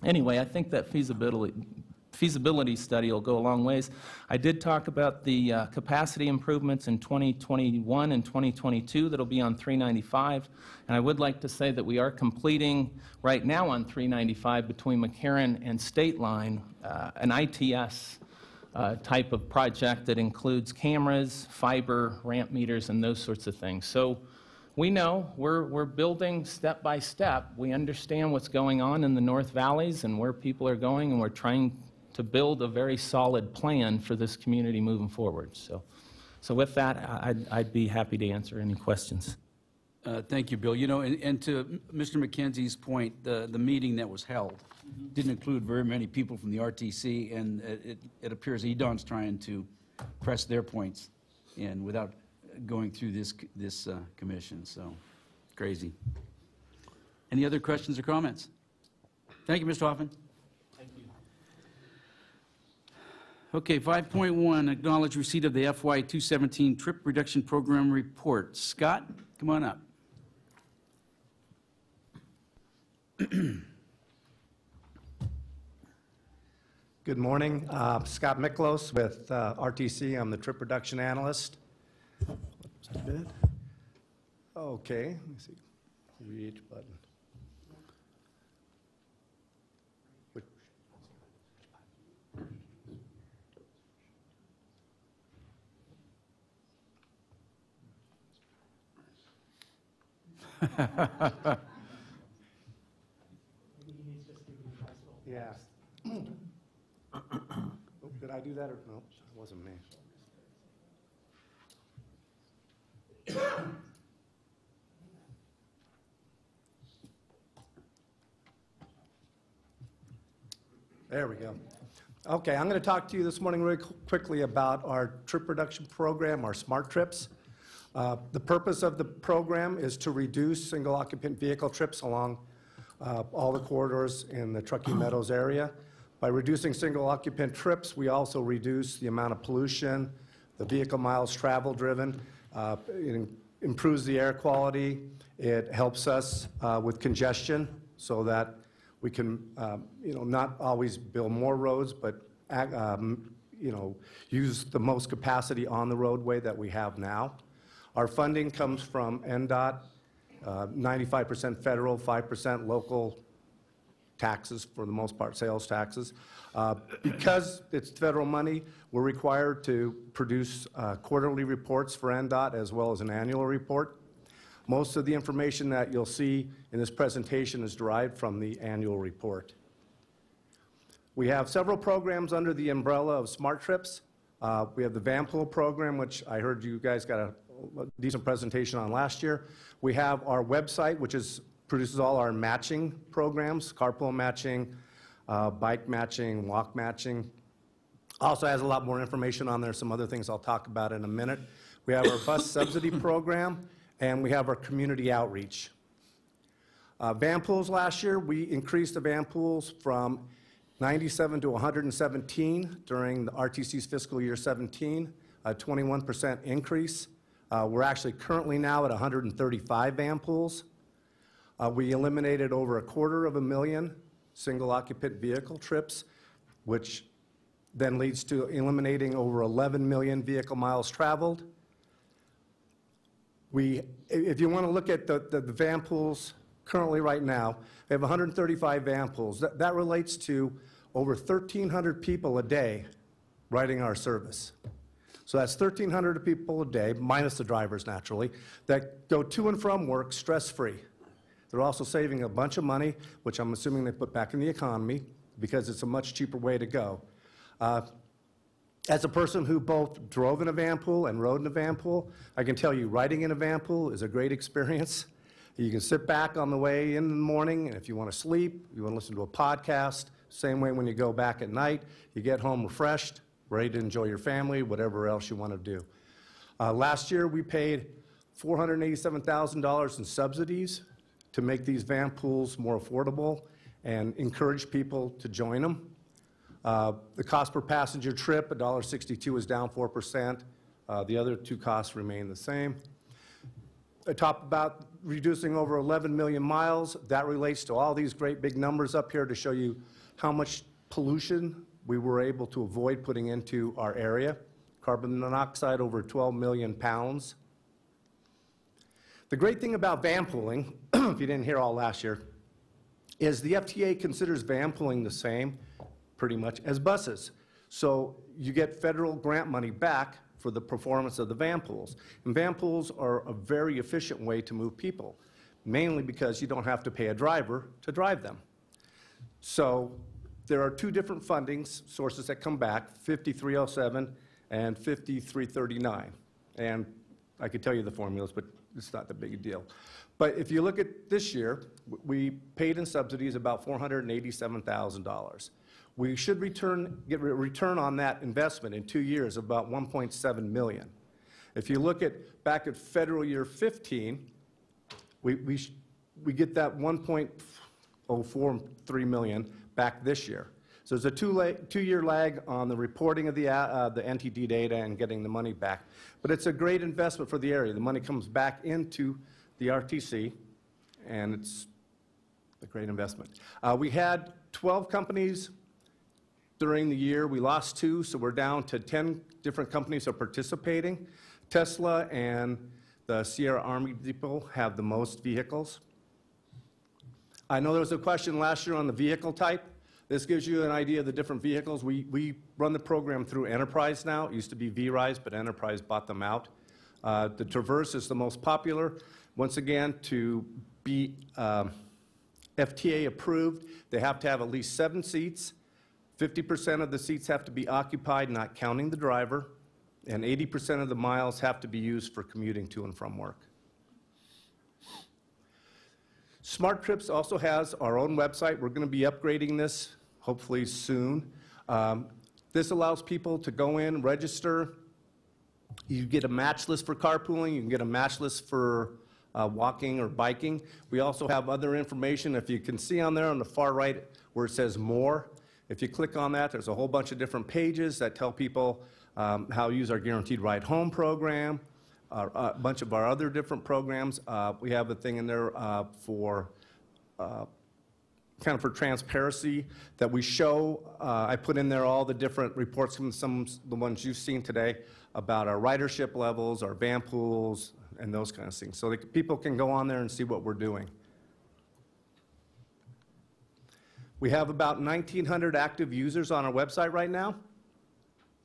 anyway, I think that feasibility study will go a long ways. I did talk about the capacity improvements in 2021 and 2022 that'll be on 395. And I would like to say that we are completing right now on 395 between McCarran and State Line an ITS type of project that includes cameras, fiber, ramp meters, and those sorts of things. So we know we're building step by step. We understand what's going on in the North Valleys and where people are going, and we're trying to build a very solid plan for this community moving forward. So with that, I'd be happy to answer any questions. Thank you, Bill. You know, and to Mr. McKenzie's point, the meeting that was held didn't include very many people from the RTC, and it appears EDON's trying to press their points and without going through this commission, so crazy. Any other questions or comments? Thank you, Mr. Hoffman. Thank you. Okay, 5.1, acknowledge receipt of the FY 217 Trip Reduction Program report. Scott, come on up. Good morning. Scott Miklos with RTC. I'm the trip reduction analyst. Just a bit. Okay, let me see. Reach button. Yeah. Oh, did I do that or no? It wasn't me. There we go. Okay, I'm going to talk to you this morning really quickly about our trip reduction program, our Smart Trips. The purpose of the program is to reduce single occupant vehicle trips along all the corridors in the Truckee Meadows area. By reducing single occupant trips, we also reduce the amount of pollution, the vehicle miles travel driven. It improves the air quality. It helps us with congestion so that we can, not always build more roads, but, use the most capacity on the roadway that we have now. Our funding comes from NDOT, 95% federal, 5% local taxes, for the most part, sales taxes. Because it's federal money, we're required to produce quarterly reports for NDOT as well as an annual report. Most of the information that you'll see in this presentation is derived from the annual report. We have several programs under the umbrella of Smart Trips. We have the Van Pool program, which I heard you guys got a decent presentation on last year. We have our website, which produces all our matching programs, carpool matching, bike matching, walk matching. Also has a lot more information on there, some other things I'll talk about in a minute. We have our bus subsidy program, and we have our community outreach. Van pools last year, we increased the van pools from 97 to 117 during the RTC's fiscal year 17, a 21% increase. We're actually currently now at 135 van pools. We eliminated over 250,000 single occupant vehicle trips, which then leads to eliminating over 11 million vehicle miles traveled. If you want to look at the van pools currently right now, we have 135 van pools. That relates to over 1,300 people a day riding our service. So that's 1,300 people a day, minus the drivers naturally, that go to and from work stress-free. They're also saving a bunch of money, which I'm assuming they put back in the economy because it's a much cheaper way to go. As a person who both drove in a van pool and rode in a van pool, I can tell you riding in a van pool is a great experience. You can sit back on the way in the morning, and if you want to sleep, you want to listen to a podcast, same way when you go back at night, you get home refreshed, ready to enjoy your family, whatever else you want to do. Last year, we paid $487,000 in subsidies to make these van pools more affordable and encourage people to join them. The cost per passenger trip, $1.62, is down 4%. The other two costs remain the same. I talked about reducing over 11 million miles. That relates to all these great big numbers up here to show you how much pollution we were able to avoid putting into our area. Carbon monoxide, over 12 million pounds. The great thing about van pooling, if you didn't hear all last year, is the FTA considers van pooling the same, pretty much, as buses. So you get federal grant money back for the performance of the van pools. And van pools are a very efficient way to move people, mainly because you don't have to pay a driver to drive them. So there are two different funding sources that come back, 5307 and 5339. And I could tell you the formulas, but it's not that big a deal. But if you look at this year, we paid in subsidies about $487,000. We should get a return on that investment in 2 years of about $1.7 million. If you look at back at federal year 15, we get that $1.043 million back this year. So there's a two-year lag on the reporting of the NTD data and getting the money back. But it's a great investment for the area. The money comes back into the RTC, and it's a great investment. We had 12 companies during the year. We lost 2, so we're down to 10 different companies are participating. Tesla and the Sierra Army Depot have the most vehicles. I know there was a question last year on the vehicle type. This gives you an idea of the different vehicles. We run the program through Enterprise now. It used to be V-Rise, but Enterprise bought them out. The Traverse is the most popular. Once again, to be FTA approved, they have to have at least 7 seats. 50% of the seats have to be occupied, not counting the driver, and 80% of the miles have to be used for commuting to and from work. Smart Trips also has our own website. We're going to be upgrading this hopefully soon. This allows people to go in, register. You get a match list for carpooling. You can get a match list for walking or biking. We also have other information. If you can see on there on the far right where it says more, if you click on that, there's a whole bunch of different pages that tell people how to use our Guaranteed Ride Home program, a bunch of our other different programs. We have a thing in there for kind of for transparency that we show. I put in there all the different reports from some of the ones you've seen today about our ridership levels, our van pools, and those kind of things. So that people can go on there and see what we're doing. We have about 1,900 active users on our website right now.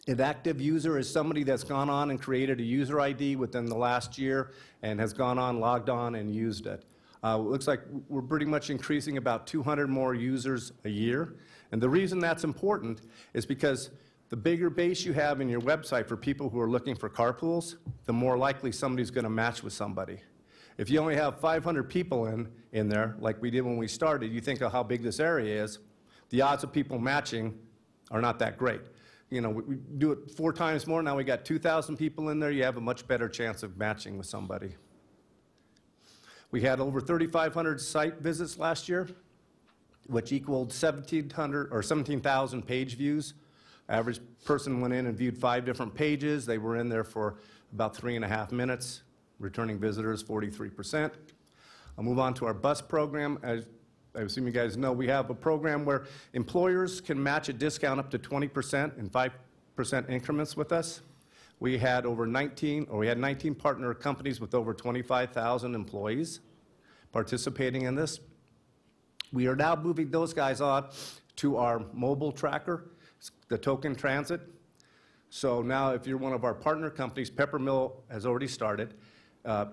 An active user is somebody that's gone on and created a user ID within the last year and has gone on, logged on, and used it. It looks like we're pretty much increasing about 200 more users a year. And the reason that's important is because the bigger base you have in your website for people who are looking for carpools, the more likely somebody's going to match with somebody. If you only have 500 people in there, like we did when we started, you think of how big this area is, the odds of people matching are not that great. You know, we do it 4 times more. Now we got 2,000 people in there. You have a much better chance of matching with somebody. We had over 3,500 site visits last year, which equaled 17,000 page views. Average person went in and viewed 5 different pages. They were in there for about 3.5 minutes. Returning visitors, 43%. I'll move on to our bus program. As I assume you guys know, we have a program where employers can match a discount up to 20% in 5% increments with us. We had 19 partner companies with over 25,000 employees participating in this. We are now moving those guys on to our mobile tracker, the Token Transit. So now if you're one of our partner companies, Peppermill has already started.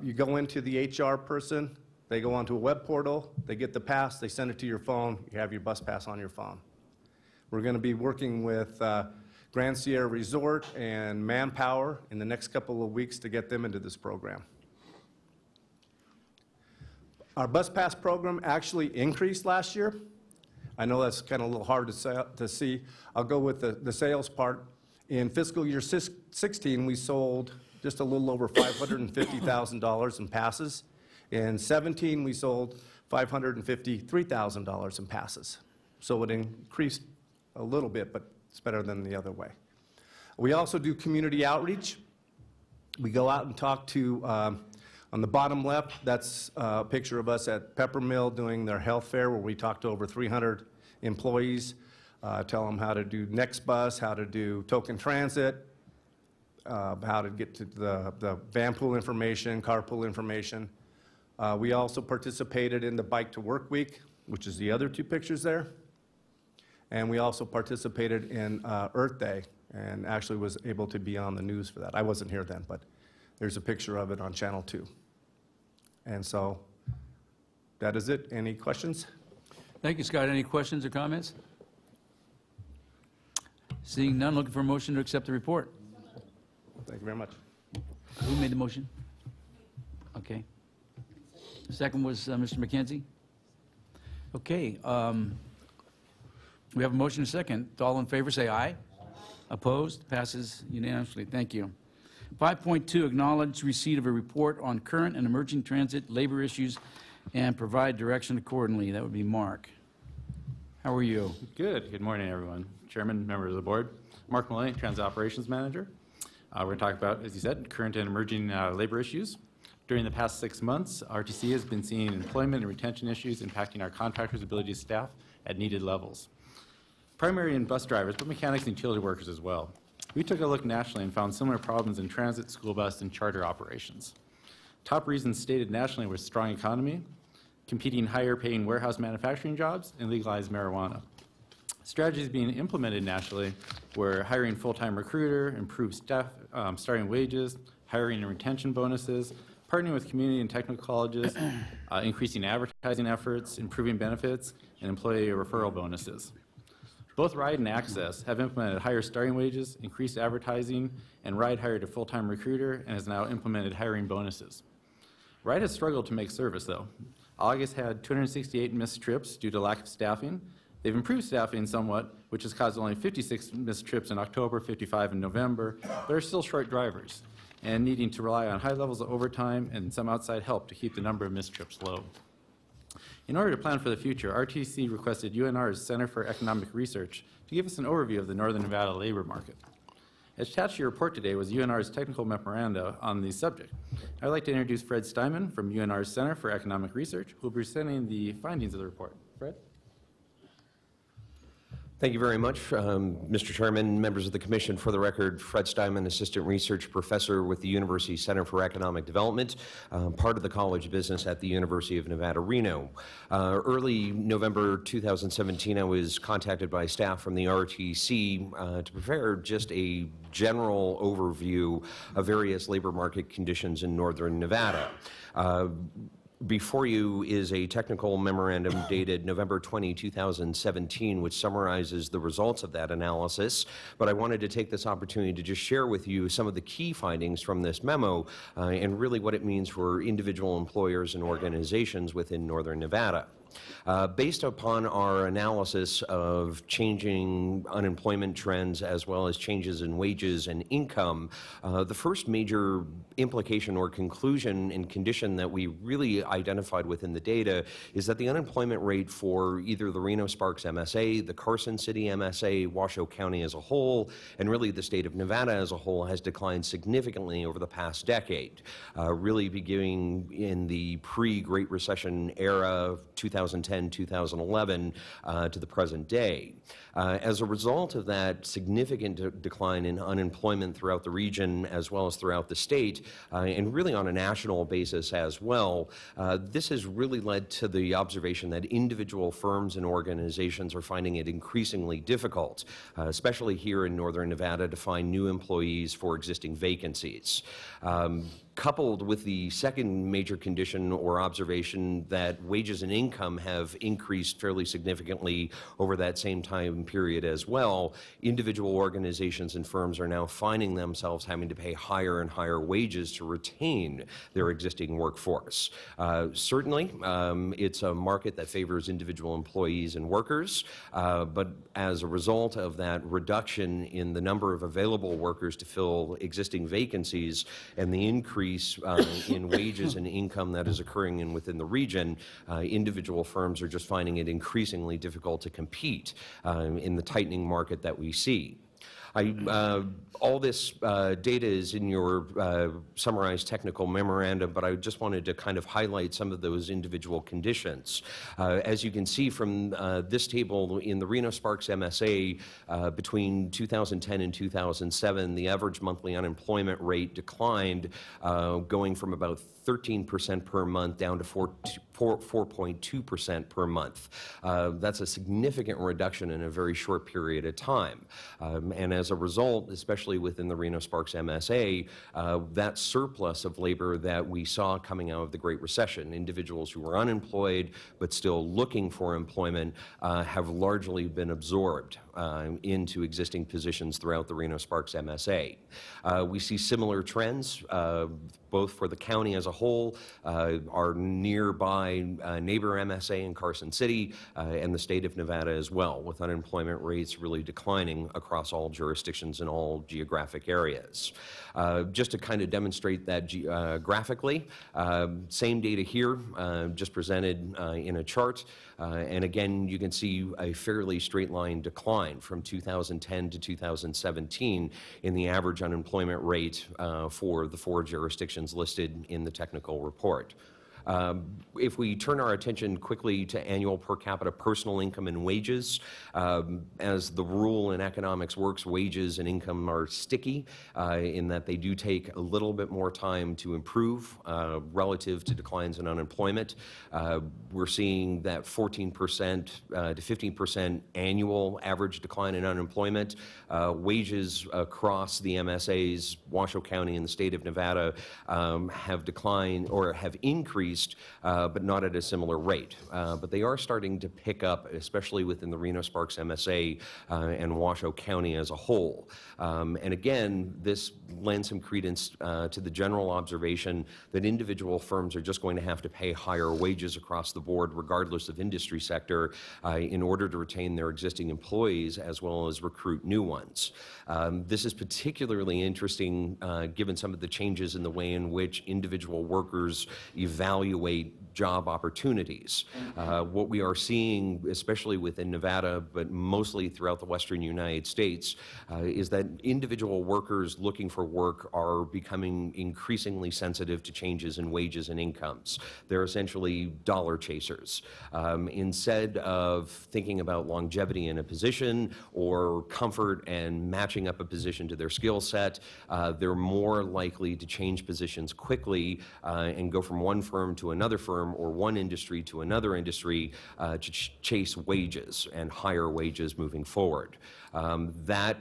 You go into the HR person, they go onto a web portal, they get the pass, they send it to your phone, you have your bus pass on your phone. We're going to be working with Grand Sierra Resort and Manpower in the next couple of weeks to get them into this program. Our bus pass program actually increased last year. I know that's kind of a little hard to see. I'll go with the sales part. In fiscal year 16, we sold just a little over $550,000 in passes. In 17, we sold $553,000 in passes. So it increased a little bit, but it's better than the other way. We also do community outreach. We go out and talk to, on the bottom left, that's a picture of us at Peppermill doing their health fair where we talk to over 300 employees, tell them how to do NextBus, how to do Token Transit, how to get to the van pool information, carpool information. We also participated in the Bike to Work Week, which is the other 2 pictures there. And we also participated in Earth Day and actually was able to be on the news for that. I wasn't here then, but there's a picture of it on Channel 2. And so that is it. Any questions? Thank you, Scott. Any questions or comments? Seeing none, looking for a motion to accept the report. Thank you very much. Who made the motion? Okay. Second was Mr. McKenzie. Okay. We have a motion and a second. All in favor, say aye. Opposed? Passes unanimously. Thank you. 5.2, acknowledge receipt of a report on current and emerging transit labor issues and provide direction accordingly. That would be Mark. How are you? Good. Good morning, everyone. Chairman, members of the board. Mark Maloney, Transit Operations Manager. We're going to talk about, as you said, current and emerging labor issues. During the past 6 months, RTC has been seeing employment and retention issues impacting our contractors' ability to staff at needed levels. Primary and bus drivers, but mechanics and utility workers as well. We took a look nationally and found similar problems in transit, school bus, and charter operations. Top reasons stated nationally were strong economy, competing higher-paying warehouse manufacturing jobs, and legalized marijuana. Strategies being implemented nationally were hiring full-time recruiter, improved staff starting wages, hiring and retention bonuses, partnering with community and technical colleges, increasing advertising efforts, improving benefits, and employee referral bonuses. Both RIDE and Access have implemented higher starting wages, increased advertising, and RIDE hired a full-time recruiter and has now implemented hiring bonuses. RIDE has struggled to make service, though. August had 268 missed trips due to lack of staffing. They've improved staffing somewhat, which has caused only 56 missed trips in October, 55 in November, but are still short drivers and needing to rely on high levels of overtime and some outside help to keep the number of missed trips low. In order to plan for the future, RTC requested UNR's Center for Economic Research to give us an overview of the Northern Nevada labor market. Attached to your report today was UNR's technical memoranda on the subject. I'd like to introduce Fred Steinman from UNR's Center for Economic Research, who will be presenting the findings of the report. Fred? Thank you very much, Mr. Chairman, members of the Commission. For the record, Fred Steinman, Assistant Research Professor with the University Center for Economic Development, part of the College of Business at the University of Nevada, Reno. Early November 2017, I was contacted by staff from the RTC to prepare just a general overview of various labor market conditions in northern Nevada. Before you is a technical memorandum dated November 20, 2017, which summarizes the results of that analysis. But I wanted to take this opportunity to just share with you some of the key findings from this memo and really what it means for individual employers and organizations within northern Nevada. Based upon our analysis of changing unemployment trends as well as changes in wages and income, the first major implication or conclusion and condition that we really identified within the data is that the unemployment rate for either the Reno-Sparks MSA, the Carson City MSA, Washoe County as a whole, and really the state of Nevada as a whole has declined significantly over the past decade, really beginning in the pre-Great Recession era, 2010-2011 to the present day. As a result of that significant decline in unemployment throughout the region as well as throughout the state, and really on a national basis as well, this has really led to the observation that individual firms and organizations are finding it increasingly difficult, especially here in northern Nevada, to find new employees for existing vacancies. Coupled with the second major condition or observation that wages and income have increased fairly significantly over that same time period as well, individual organizations and firms are now finding themselves having to pay higher and higher wages to retain their existing workforce. Certainly, it's a market that favors individual employees and workers, but as a result of that reduction in the number of available workers to fill existing vacancies and the increase in wages and income that is occurring within the region, individual firms are just finding it increasingly difficult to compete in the tightening market that we see. All this data is in your summarized technical memorandum, but I just wanted to kind of highlight some of those individual conditions. As you can see from this table, in the Reno-Sparks MSA, between 2010 and 2007, the average monthly unemployment rate declined, going from about 13% per month down to 4.2% per month. That's a significant reduction in a very short period of time. And as a result, especially within the Reno-Sparks MSA, that surplus of labor that we saw coming out of the Great Recession, individuals who were unemployed but still looking for employment, have largely been absorbed. into existing positions throughout the Reno-Sparks MSA. We see similar trends, both for the county as a whole, our nearby neighbor MSA in Carson City, and the state of Nevada as well, with unemployment rates really declining across all jurisdictions in all geographic areas. Just to kind of demonstrate that graphically, same data here, just presented in a chart. And again, you can see a fairly straight line decline from 2010 to 2017 in the average unemployment rate for the 4 jurisdictions listed in the technical report. If we turn our attention quickly to annual per capita personal income and wages, as the rule in economics works, wages and income are sticky in that they do take a little bit more time to improve relative to declines in unemployment. We're seeing that 14% to 15% annual average decline in unemployment. Wages across the MSAs, Washoe County and the state of Nevada, have declined or have increased, but not at a similar rate. But they are starting to pick up, especially within the Reno-Sparks MSA and Washoe County as a whole. And again, this lends some credence to the general observation that individual firms are just going to have to pay higher wages across the board, regardless of industry sector, in order to retain their existing employees as well as recruit new ones. This is particularly interesting given some of the changes in the way in which individual workers evaluate job opportunities. What we are seeing, especially within Nevada, but mostly throughout the western United States, is that individual workers looking for work are becoming increasingly sensitive to changes in wages and incomes. They're essentially dollar chasers. Instead of thinking about longevity in a position or comfort and matching up a position to their skill set, they're more likely to change positions quickly and go from one firm to another firm or one industry to another industry to chase wages and higher wages moving forward. That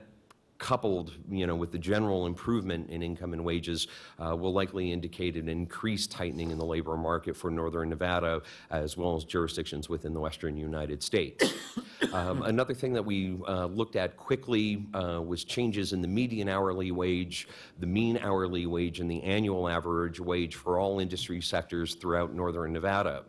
coupled, with the general improvement in income and wages, will likely indicate an increased tightening in the labor market for northern Nevada, as well as jurisdictions within the western United States. Another thing that we looked at quickly was changes in the median hourly wage, the mean hourly wage, and the annual average wage for all industry sectors throughout northern Nevada,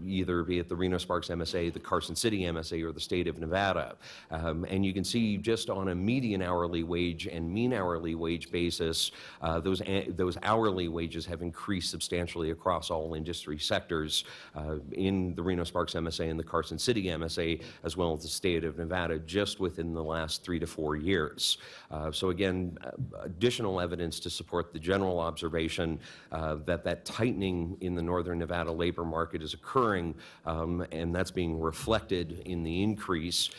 either be it the Reno-Sparks MSA, the Carson City MSA, or the state of Nevada. And you can see just on a median hourly wage and mean hourly wage basis, those hourly wages have increased substantially across all industry sectors in the Reno-Sparks MSA and the Carson City MSA, as well as the state of Nevada, just within the last 3 to 4 years. So again, additional evidence to support the general observation that tightening in the northern Nevada labor market is occurring, and that's being reflected in the increase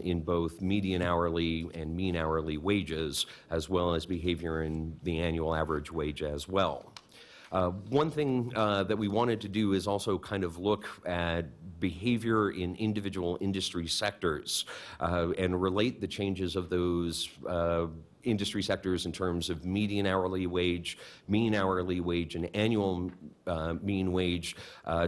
in both median hourly and mean hourly wages, as well as behavior in the annual average wage as well. One thing that we wanted to do is also kind of look at behavior in individual industry sectors and relate the changes of those industry sectors in terms of median hourly wage, mean hourly wage, and annual mean wage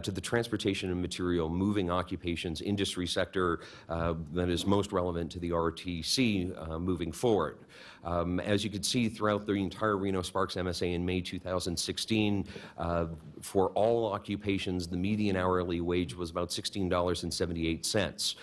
to the transportation and material moving occupations industry sector that is most relevant to the RTC moving forward. As you can see throughout the entire Reno-Sparks MSA in May 2016, for all occupations, the median hourly wage was about $16.78.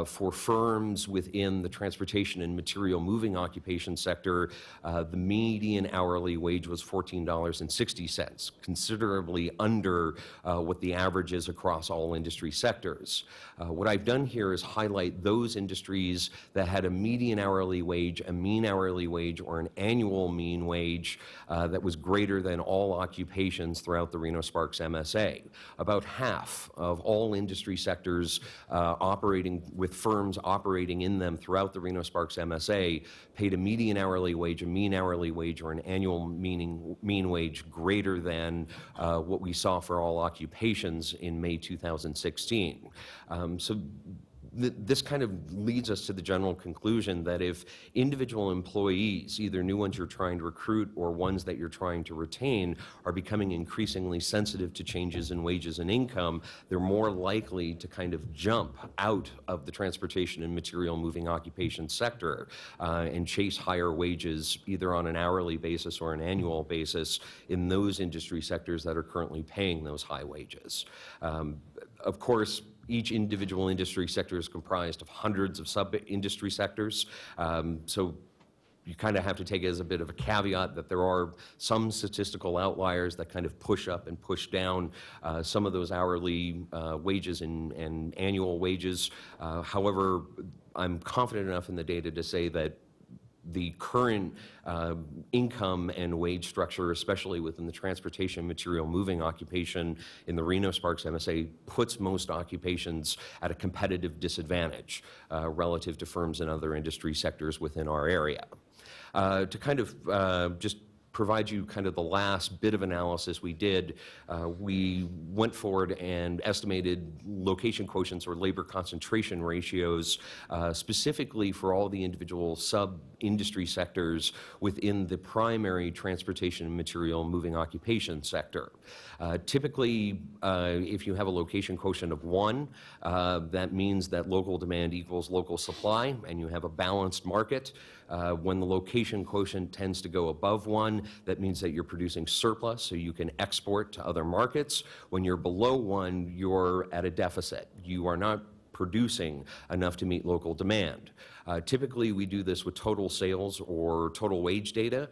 For firms within the transportation and material moving occupation sector, the median hourly wage was $14.60, considerably under what the average is across all industry sectors. What I've done here is highlight those industries that had a median hourly wage, a mean hourly wage, or an annual mean wage that was greater than all occupations throughout the Reno-Sparks MSA. About half of all industry sectors operating with firms operating in them throughout the Reno-Sparks MSA paid a median hourly wage, a mean hourly wage, or an annual mean wage greater than what we saw for all occupations in May 2016. So this kind of leads us to the general conclusion that if individual employees, either new ones you're trying to recruit or ones that you're trying to retain, are becoming increasingly sensitive to changes in wages and income, they're more likely to kind of jump out of the transportation and material moving occupation sector and chase higher wages either on an hourly basis or an annual basis in those industry sectors that are currently paying those high wages. Of course, each individual industry sector is comprised of hundreds of sub-industry sectors. So you kind of have to take it as a bit of a caveat that there are some statistical outliers that kind of push up and push down some of those hourly wages and annual wages. However, I'm confident enough in the data to say that the current income and wage structure, especially within the transportation material moving occupation in the Reno-Sparks MSA, puts most occupations at a competitive disadvantage relative to firms in other industry sectors within our area. To kind of just provide you kind of the last bit of analysis we did, we went forward and estimated location quotients or labor concentration ratios specifically for all the individual sub-industry sectors within the primary transportation and material moving occupation sector. Typically, if you have a location quotient of 1, that means that local demand equals local supply, and you have a balanced market. When the location quotient tends to go above 1, that means that you're producing surplus, so you can export to other markets. When you're below 1, you're at a deficit. You are not producing enough to meet local demand. Typically, we do this with total sales or total wage data.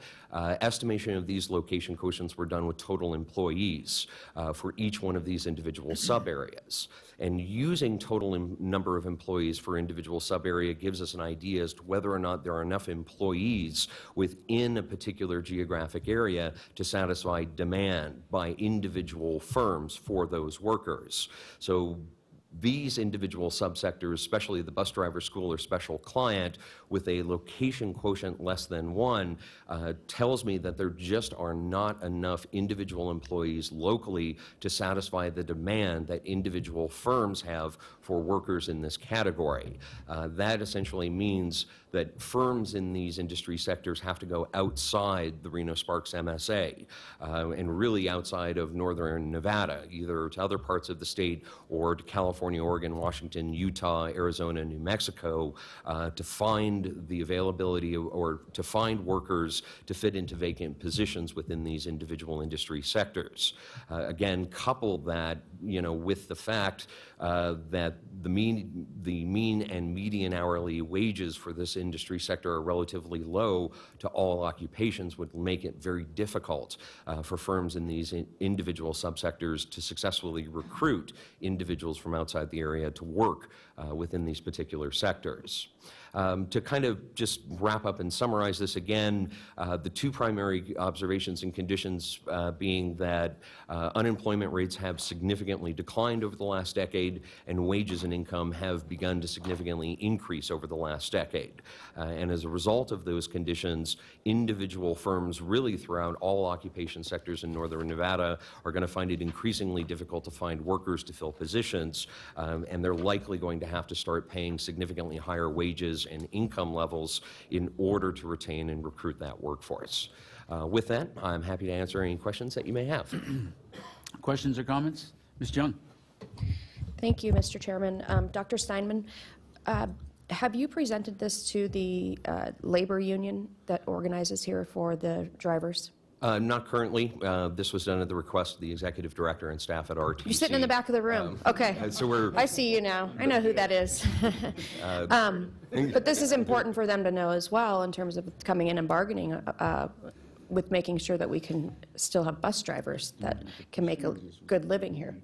Estimation of these location quotients were done with total employees for each one of these individual sub-areas. And using total number of employees for individual sub-area gives us an idea as to whether or not there are enough employees within a particular geographic area to satisfy demand by individual firms for those workers. So these individual subsectors, especially the bus driver, school, or special client, with a location quotient less than 1, tells me that there just are not enough individual employees locally to satisfy the demand that individual firms have for workers in this category. That essentially means that firms in these industry sectors have to go outside the Reno-Sparks MSA and really outside of northern Nevada, either to other parts of the state or to California, Oregon, Washington, Utah, Arizona, New Mexico to find the availability or to find workers to fit into vacant positions within these individual industry sectors. Again, couple that, with the fact that the mean and median hourly wages for this industry sector are relatively low to all occupations, would make it very difficult for firms in these individual subsectors to successfully recruit individuals from outside the area to work within these particular sectors. To kind of just wrap up and summarize this again, the two primary observations and conditions being that unemployment rates have significantly declined over the last decade, and wages and income have begun to significantly increase over the last decade. And as a result of those conditions, individual firms really throughout all occupation sectors in northern Nevada are going to find it increasingly difficult to find workers to fill positions, and they're likely going to have to start paying significantly higher wages and income levels in order to retain and recruit that workforce. With that, I'm happy to answer any questions that you may have. Questions or comments? Ms. Jung. Thank you, Mr. Chairman. Dr. Steinman, have you presented this to the labor union that organizes here for the drivers? Not currently. This was done at the request of the executive director and staff at RTC. You're sitting in the back of the room. Okay. So I see you now. I know who that is. But this is important for them to know as well in terms of coming in and bargaining with making sure that we can still have bus drivers that can make a good living here.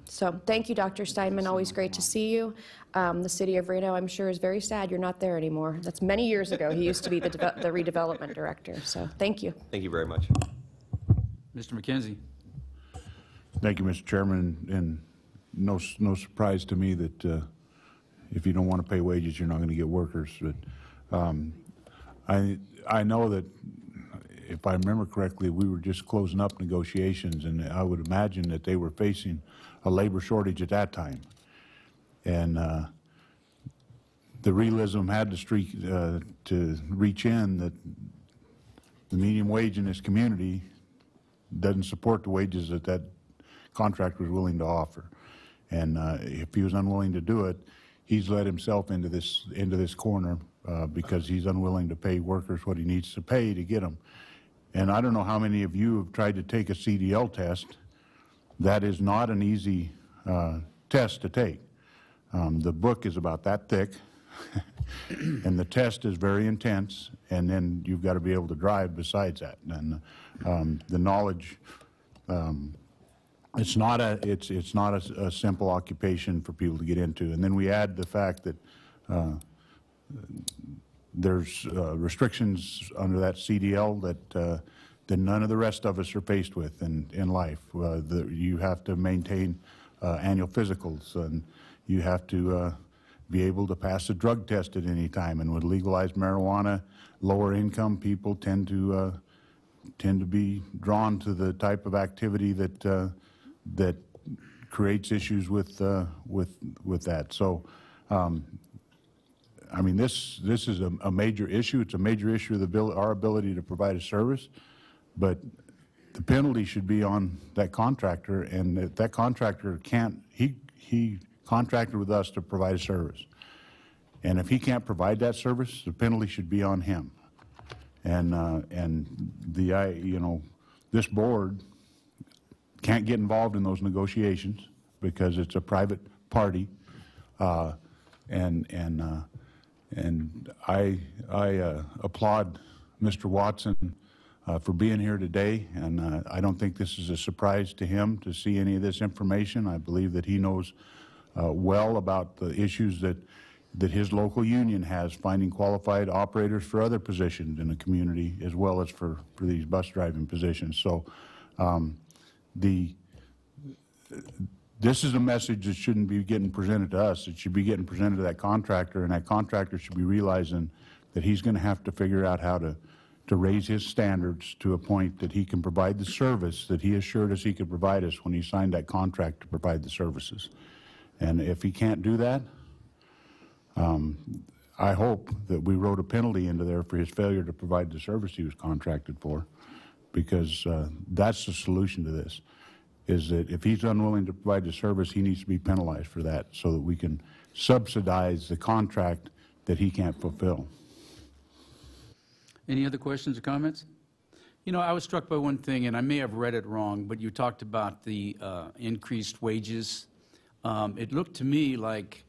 So thank you, Dr. Steinman. Always great to see you. The city of Reno, I'm sure, is very sad you're not there anymore. That's many years ago. He used to be the redevelopment director. So thank you. Thank you very much. Mr. McKenzie. Thank you, Mr. Chairman. And no surprise to me that if you don't want to pay wages, you're not going to get workers. But I know that if I remember correctly, we were just closing up negotiations, and I would imagine that they were facing a labor shortage at that time. And the realism had to reach in that the median wage in this community doesn't support the wages that that contractor was willing to offer. And if he was unwilling to do it, he's led himself into this corner because he's unwilling to pay workers what he needs to pay to get them. And I don't know how many of you have tried to take a CDL test. That is not an easy test to take. The book is about that thick, and the test is very intense, and then you've got to be able to drive besides that. And the knowledge, it's not a simple occupation for people to get into. And then we add the fact that there's restrictions under that CDL that none of the rest of us are faced with in life. You have to maintain annual physicals, and you have to be able to pass a drug test at any time. And with legalized marijuana, lower income people tend to be drawn to the type of activity that creates issues with that. So, I mean, this is a major issue. It's a major issue of our ability to provide a service, but the penalty should be on that contractor, and if that contractor can't, he contracted with us to provide a service. And if he can't provide that service, the penalty should be on him. And this board can't get involved in those negotiations because it's a private party. And I applaud Mr. Watson for being here today, and I don't think this is a surprise to him to see any of this information. I believe that he knows well about the issues that his local union has finding qualified operators for other positions in the community as well as for these bus driving positions. So this is a message that shouldn't be getting presented to us. It should be getting presented to that contractor, and that contractor should be realizing that he's going to have to figure out how to raise his standards to a point that he can provide the service that he assured us he could provide us when he signed that contract to provide the services. And if he can't do that, I hope that we wrote a penalty into there for his failure to provide the service he was contracted for, because that's the solution to this, is that if he's unwilling to provide the service, he needs to be penalized for that so that we can subsidize the contract that he can't fulfill. Any other questions or comments? You know, I was struck by one thing, and I may have read it wrong, but you talked about the increased wages. It looked to me like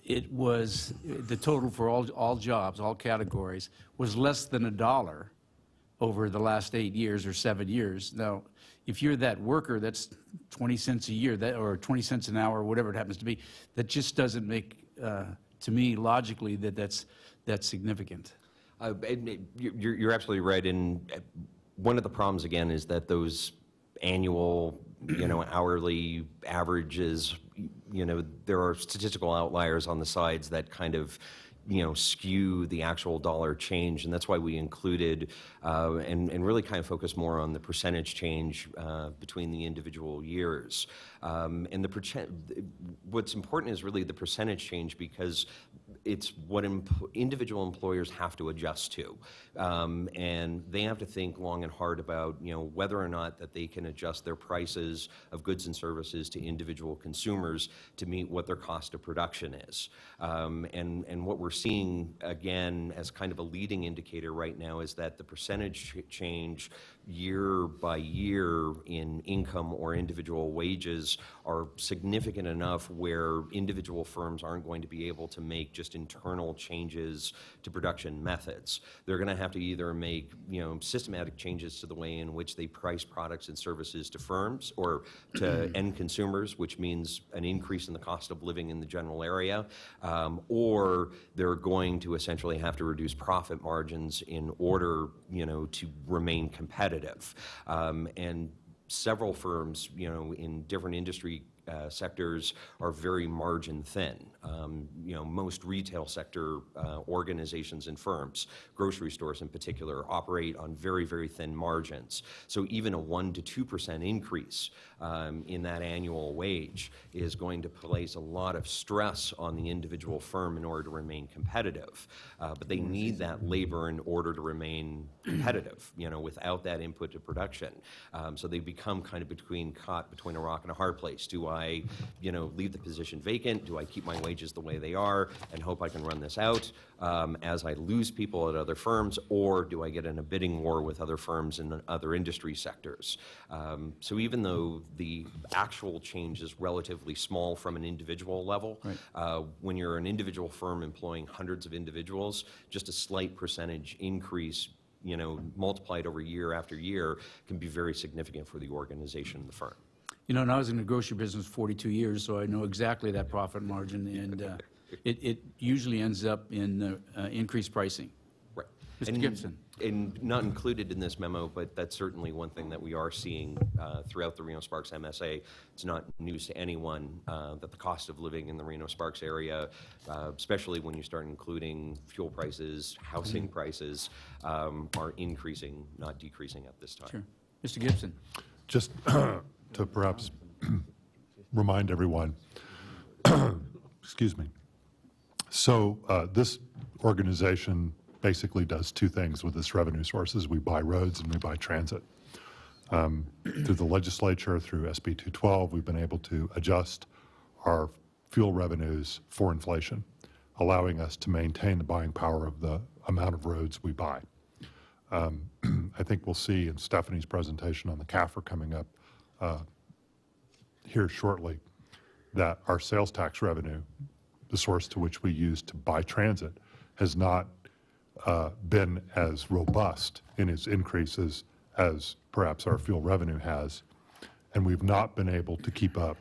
it was the total for all jobs, all categories, was less than $1 over the last 8 years or 7 years. Now, if you're that worker, that's 20 cents a year, or 20 cents an hour, or whatever it happens to be. That just doesn't make, to me, logically, that's significant. You're absolutely right. And one of the problems, again, is that those annual, hourly averages, there are statistical outliers on the sides that kind of, skew the actual dollar change. And that's why we included and really kind of focus more on the percentage change between the individual years. And what's important is really the percentage change, because it's what individual employers have to adjust to. And they have to think long and hard about, whether or not that they can adjust their prices of goods and services to individual consumers to meet what their cost of production is. And what we're seeing, again, as kind of a leading indicator right now is that the percentage change year by year in income or individual wages are significant enough where individual firms aren't going to be able to make just internal changes to production methods. They're going to have to either make, systematic changes to the way in which they price products and services to firms or to end consumers, which means an increase in the cost of living in the general area, or they're going to essentially have to reduce profit margins in order, to remain competitive. And several firms, in different industry sectors are very margin thin. Most retail sector organizations and firms, grocery stores in particular, operate on very, very thin margins. So even a 1% to 2% increase in that annual wage is going to place a lot of stress on the individual firm in order to remain competitive. But they need that labor in order to remain competitive, without that input to production. So they become kind of caught between a rock and a hard place. Do I, leave the position vacant? Do I keep my wages the way they are and hope I can run this out as I lose people at other firms, or do I get in a bidding war with other firms in other industry sectors? So even though the actual change is relatively small from an individual level, when you're an individual firm employing hundreds of individuals, just a slight percentage increase, multiplied over year after year, can be very significant for the organization and the firm. And I was in the grocery business 42 years, so I know exactly that profit margin, and it usually ends up in increased pricing. Right. Mr. Gibson. And not included in this memo, but that's certainly one thing that we are seeing throughout the Reno-Sparks MSA. It's not news to anyone that the cost of living in the Reno-Sparks area, especially when you start including fuel prices, housing prices, are increasing, not decreasing at this time. Sure. Mr. Gibson. Just to perhaps remind everyone, excuse me. So this organization basically does two things with its revenue sources. We buy roads and we buy transit. Through the legislature, through SB 212, we've been able to adjust our fuel revenues for inflation, allowing us to maintain the buying power of the amount of roads we buy. I think we'll see in Stephanie's presentation on the CAFR coming up here shortly that our sales tax revenue, the source to which we use to buy transit, has not been as robust in its increases as perhaps our fuel revenue has, and we've not been able to keep up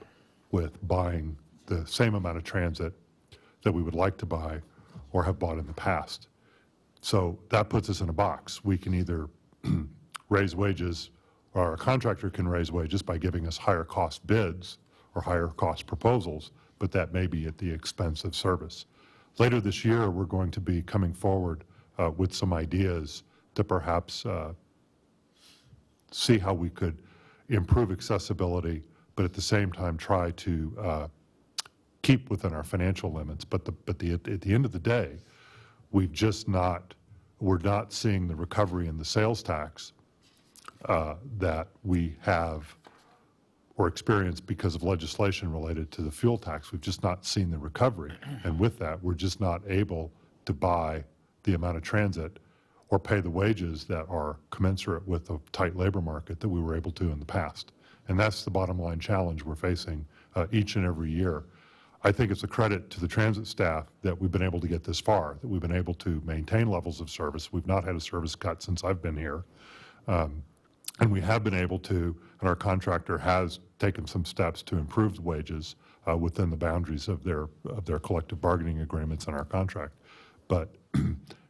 with buying the same amount of transit that we would like to buy or have bought in the past. So that puts us in a box. We can either raise wages, or our contractor can raise wages by giving us higher cost bids or higher cost proposals, but that may be at the expense of service. Later this year, we're going to be coming forward with some ideas to perhaps see how we could improve accessibility, but at the same time try to keep within our financial limits. But at the end of the day, we're not seeing the recovery in the sales tax that we have or experienced because of legislation related to the fuel tax. We've just not seen the recovery. And with that, we're just not able to buy the amount of transit or pay the wages that are commensurate with the tight labor market that we were able to in the past. And that's the bottom line challenge we're facing each and every year. I think it's a credit to the transit staff that we've been able to get this far, that we've been able to maintain levels of service. We've not had a service cut since I've been here. And we have been able to, and our contractor has taken some steps to improve the wages within the boundaries of their collective bargaining agreements and our contract. But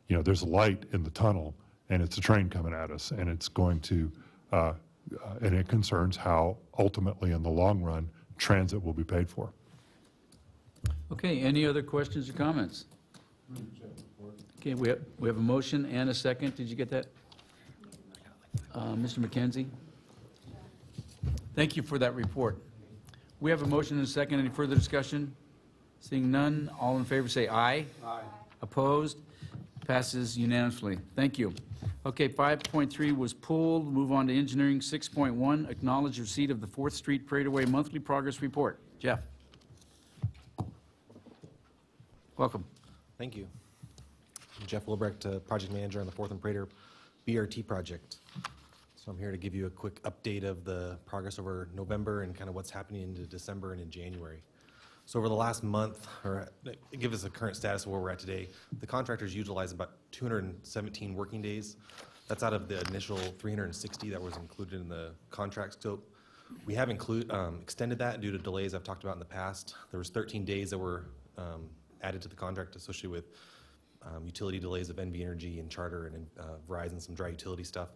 there's a light in the tunnel, and it's a train coming at us, and it's going to, and it concerns how ultimately in the long run transit will be paid for. Okay, any other questions or comments? Okay, we have a motion and a second. Did you get that? Mr. McKenzie? Thank you for that report. We have a motion and a second. Any further discussion? Seeing none, all in favor say aye. Aye. Opposed? Passes unanimously. Thank you. Okay, 5.3 was pulled. Move on to engineering. 6.1, acknowledge receipt of the 4th Street Parade Away monthly progress report. Jeff. Welcome. Thank you. I'm Jeff Wilbrecht, project manager on the 4th and Prater BRT project. So I'm here to give you a quick update of the progress over November and kind of what's happening into December and in January. So over the last month, or give us a current status of where we're at today, the contractors utilized about 217 working days. That's out of the initial 360 that was included in the contract scope. We have extended that due to delays I've talked about in the past. There was 13 days that were added to the contract associated with utility delays of NV Energy and Charter and Verizon, some dry utility stuff.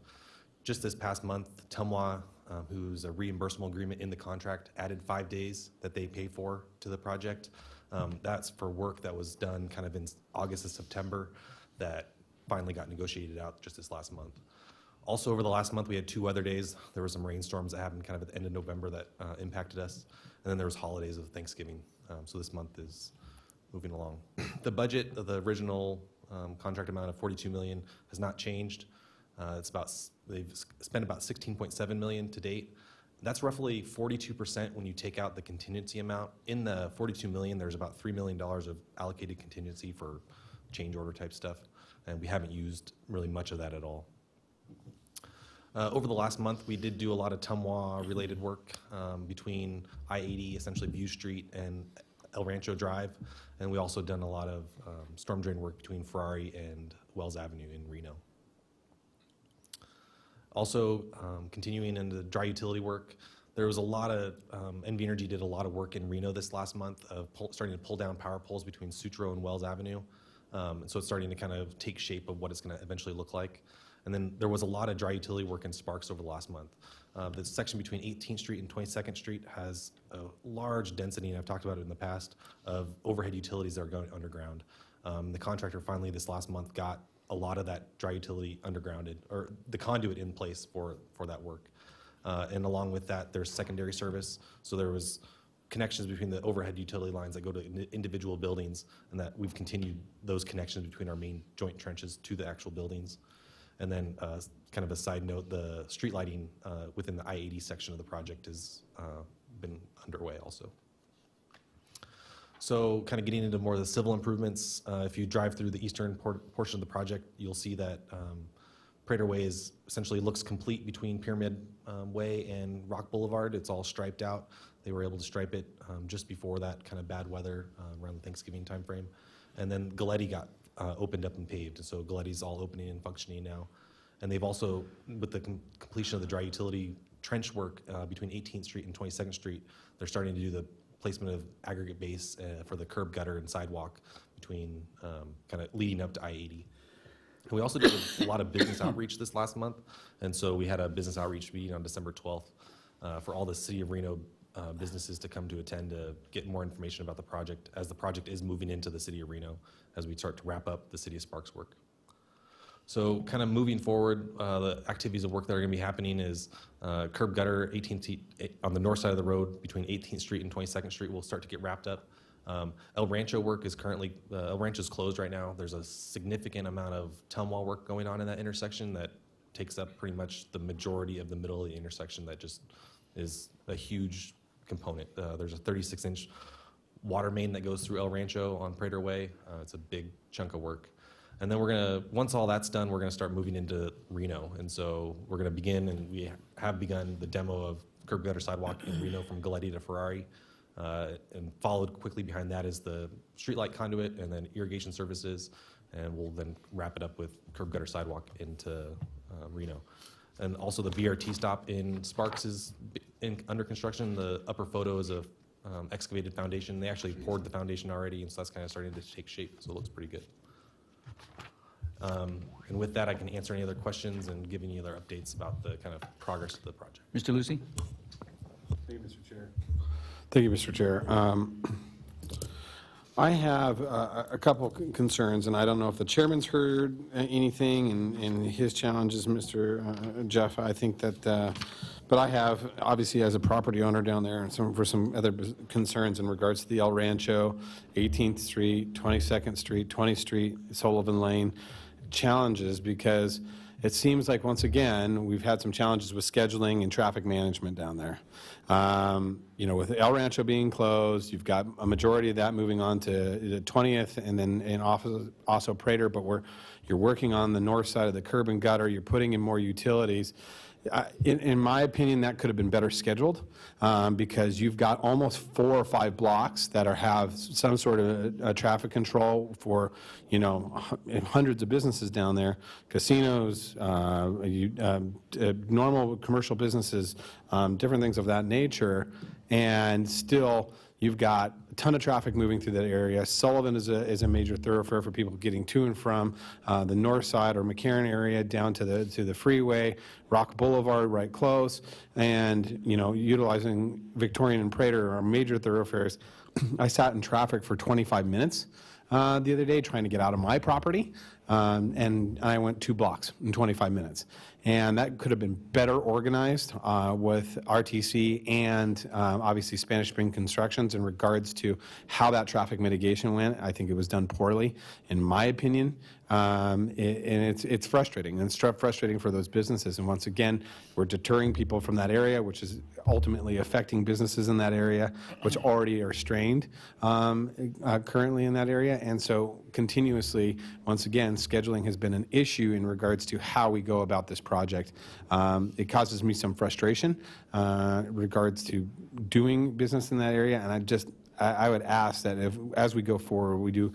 Just this past month, Tumwa who's a reimbursable agreement in the contract, added 5 days that they pay for to the project. That's for work that was done kind of in August and September that finally got negotiated out just this last month. Also, over the last month, we had 2 other days. There were some rainstorms that happened kind of at the end of November that impacted us. And then there was holidays of Thanksgiving. So this month is moving along. The budget of the original contract amount of $42 million has not changed. They've spent about $16.7 million to date. That's roughly 42% when you take out the contingency amount. In the $42 million, there's about $3 million of allocated contingency for change order type stuff, and we haven't used really much of that at all. Over the last month, we did do a lot of Tumwa related work between I-80, essentially View Street, and El Rancho Drive, and we also done a lot of storm drain work between Ferrari and Wells Avenue in Reno. Also, continuing into the dry utility work, there was a lot of, NV Energy did a lot of work in Reno this last month of starting to pull down power poles between Sutro and Wells Avenue. So it's starting to kind of take shape of what it's going to eventually look like. And then there was a lot of dry utility work in Sparks over the last month. The section between 18th Street and 22nd Street has a large density, and I've talked about it in the past, of overhead utilities that are going underground. The contractor finally this last month got a lot of that dry utility undergrounded, or the conduit in place for that work. And along with that, there's secondary service. So there was connections between the overhead utility lines that go to individual buildings, and that we've continued those connections between our main joint trenches to the actual buildings. And then kind of a side note, the street lighting within the I-80 section of the project has been underway also. So kind of getting into more of the civil improvements, if you drive through the eastern portion of the project, you'll see that Prater Way essentially looks complete between Pyramid Way and Rock Boulevard. It's all striped out. They were able to stripe it just before that kind of bad weather around the Thanksgiving timeframe. And then Galletti got opened up and paved. And so Galetti's all opening and functioning now. And they've also, with the completion of the dry utility trench work between 18th Street and 22nd Street, they're starting to do the placement of aggregate base for the curb gutter and sidewalk between kind of leading up to I-80. And we also did a lot of business outreach this last month. And so we had a business outreach meeting on December 12th for all the City of Reno businesses to come to attend to get more information about the project, as the project is moving into the City of Reno as we start to wrap up the City of Sparks work. So kind of moving forward, the activities of work that are going to be happening is curb gutter 18th Street on the north side of the road between 18th Street and 22nd Street will start to get wrapped up. El Rancho work is currently, El Rancho is closed right now. There's a significant amount of tongue-wall work going on in that intersection that takes up pretty much the majority of the middle of the intersection. That just is a huge component. There's a 36-inch water main that goes through El Rancho on Prater Way. It's a big chunk of work. And then we're going to, once all that's done, we're going to start moving into Reno. And so we're going to begin, and we have begun the demo of curb gutter sidewalk in Reno from Galletti to Ferrari. And followed quickly behind that is the streetlight conduit and then irrigation services. And we'll then wrap it up with curb gutter sidewalk into Reno. And also the BRT stop in Sparks is under construction. The upper photo is a excavated foundation. They actually poured the foundation already, and so that's kind of starting to take shape, so it looks pretty good. And with that, I can answer any other questions and give any other updates about the kind of progress of the project. Mr. Lucy? Thank you, Mr. Chair. Thank you, Mr. Chair. I have a couple concerns, and I don't know if the chairman's heard anything in his challenges, Mr. Jeff. I think that, but I have, obviously, as a property owner down there, and for some other concerns in regards to the El Rancho, 18th Street, 22nd Street, 20th Street, Sullivan Lane, challenges, because it seems like, once again, we've had some challenges with scheduling and traffic management down there. You know, with El Rancho being closed, you've got a majority of that moving on to the 20th, and then also Prater, but you're working on the north side of the curb and gutter, you're putting in more utilities. In my opinion, that could have been better scheduled, because you've got almost 4 or 5 blocks that have some sort of traffic control for, you know, hundreds of businesses down there, casinos, normal commercial businesses, different things of that nature, and still, You've got a ton of traffic moving through that area. Sullivan is a major thoroughfare for people getting to and from the north side or McCarran area down to the freeway, Rock Boulevard right close, and utilizing Victorian and Prater are major thoroughfares. I sat in traffic for 25 minutes the other day trying to get out of my property, and I went 2 blocks in 25 minutes. And that could have been better organized with RTC and obviously Spanish Spring Constructions in regards to how that traffic mitigation went. I think it was done poorly, in my opinion. And it's frustrating, and it's frustrating for those businesses. And once again, we're deterring people from that area, which is ultimately affecting businesses in that area, which already are strained currently in that area. And so continuously, once again, scheduling has been an issue in regards to how we go about this project. It causes me some frustration regards to doing business in that area, and I would ask that as we go forward,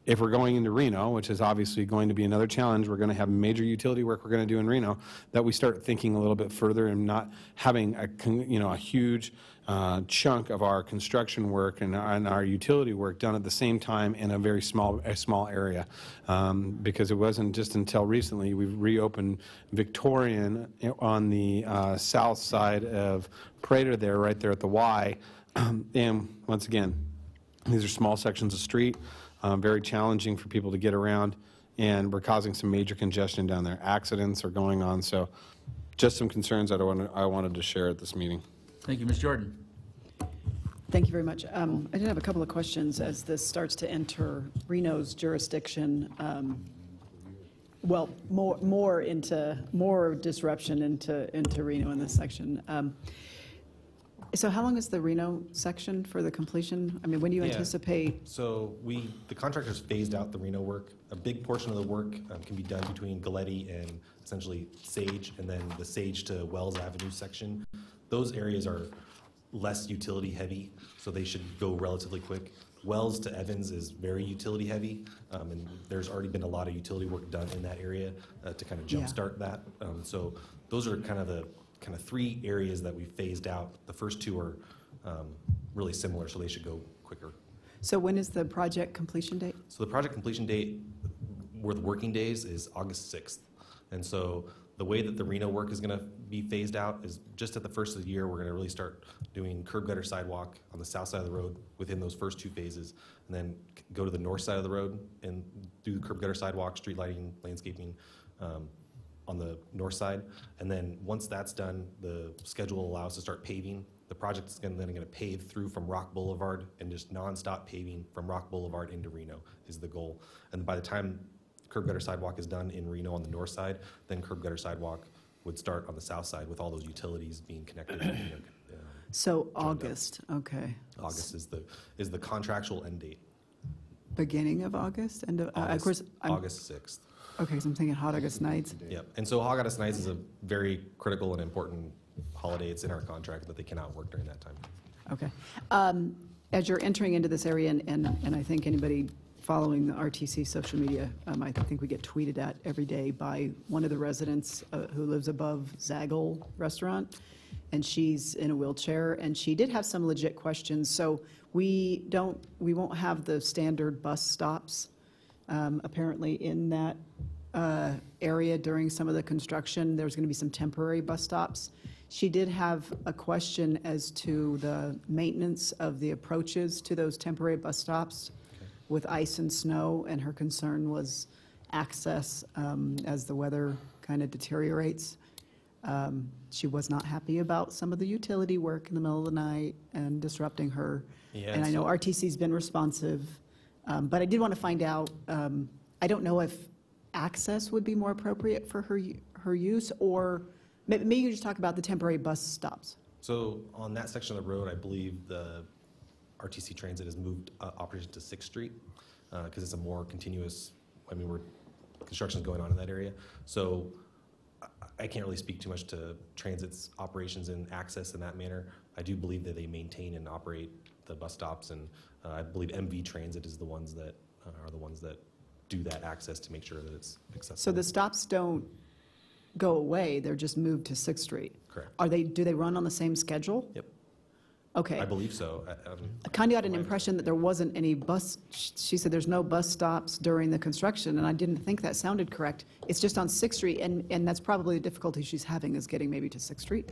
if we're going into Reno, which is obviously going to be another challenge, we're going to have major utility work we're going to do in Reno, that we start thinking a little bit further and not having a huge chunk of our construction work and our utility work done at the same time in a very small area. Because it wasn't just until recently we've reopened Victorian on the south side of Prater there, right there at the Y. And once again, these are small sections of street. Very challenging for people to get around, and we're causing some major congestion down there. Accidents are going on, so just some concerns that I wanted to share at this meeting. Thank you. Ms. Jordan. Thank you very much. I did have a couple of questions as this starts to enter Reno's jurisdiction. Well, more disruption into Reno in this section. So how long is the Reno section for the completion? I mean, when do you anticipate? So the contractors phased out the Reno work. A big portion of the work can be done between Galletti and essentially Sage, and then the Sage to Wells Avenue section. Those areas are less utility heavy, so they should go relatively quick. Wells to Evans is very utility heavy, and there's already been a lot of utility work done in that area to kind of jumpstart that. So those are kind of 3 areas that we phased out. The first 2 are really similar, so they should go quicker. So when is the project completion date? So the project completion date, with working days, is August 6th. And so the way that the Reno work is going to be phased out is just at the first of the year, we're going to really start doing curb gutter sidewalk on the south side of the road within those first 2 phases, and then go to the north side of the road and do curb gutter sidewalk, street lighting, landscaping, on the north side. And then once that's done, the schedule allows us to start paving. The project is then going to pave through from Rock Boulevard, and just nonstop paving from Rock Boulevard into Reno is the goal. And by the time curb gutter sidewalk is done in Reno on the north side, then curb gutter sidewalk would start on the south side with all those utilities being connected. So August, okay. August is the contractual end date. Beginning of August? And of course, August 6th. Okay, so I'm thinking Hot August Nights. Yep, and so Hot August Nights is a very critical and important holiday. It's in our contract that they cannot work during that time. Okay. As you're entering into this area, and I think anybody following the RTC social media, I think we get tweeted at every day by one of the residents who lives above Zaggle Restaurant, and she's in a wheelchair, and she did have some legit questions. So we won't have the standard bus stops apparently in that area during some of the construction. There's going to be some temporary bus stops. She did have a question as to the maintenance of the approaches to those temporary bus stops with ice and snow, and her concern was access as the weather kind of deteriorates. She was not happy about some of the utility work in the middle of the night and disrupting her. Yeah, and I know RTC's been responsive, but I did want to find out, I don't know if access would be more appropriate for her use, or maybe you just talk about the temporary bus stops. So on that section of the road, I believe the RTC Transit has moved operation to 6th Street because it's a more continuous, construction's going on in that area. So I can't really speak too much to Transit's operations and access in that manner. I do believe that they maintain and operate the bus stops, and I believe MV Transit is the ones that do that access to make sure that it's accessible. So the stops don't go away, they're just moved to 6th Street? Correct. Do they run on the same schedule? Yep. Okay. I believe so. I kind of got an impression that there wasn't any bus, she said there's no bus stops during the construction, and I didn't think that sounded correct. It's just on 6th Street, and that's probably the difficulty she's having is getting maybe to 6th Street.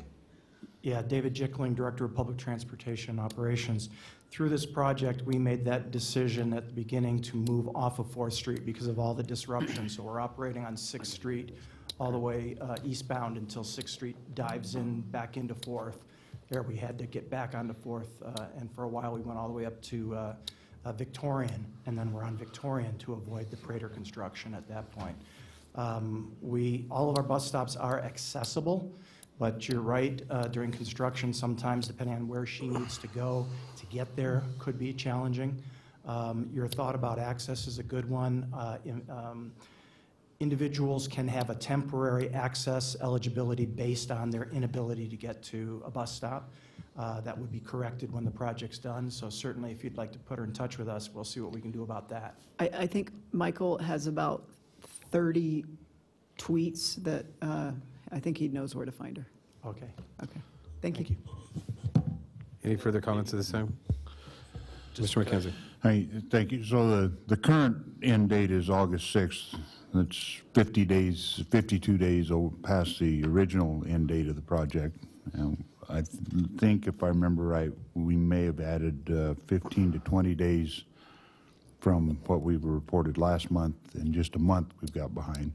Yeah, David Jickling, Director of Public Transportation Operations. Through this project, we made that decision at the beginning to move off of 4th Street because of all the disruption. So we're operating on 6th Street all the way eastbound until 6th Street dives in back into 4th. There we had to get back onto 4th, and for a while we went all the way up to Victorian, and then we're on Victorian to avoid the Prater construction at that point. All of our bus stops are accessible, but you're right, during construction, sometimes depending on where she needs to go to get there could be challenging. Your thought about access is a good one. Individuals can have a temporary access eligibility based on their inability to get to a bus stop. That would be corrected when the project's done. So certainly if you'd like to put her in touch with us, we'll see what we can do about that. I think Michael has about 30 tweets that I think he knows where to find her. Okay. Okay. Thank you. Any further comments at this time? Mr. McKenzie. Hey, thank you. So the current end date is August 6th. That's 50 days, 52 days past the original end date of the project. And I think, if I remember right, we may have added 15 to 20 days from what we reported last month. In just a month, we've got behind.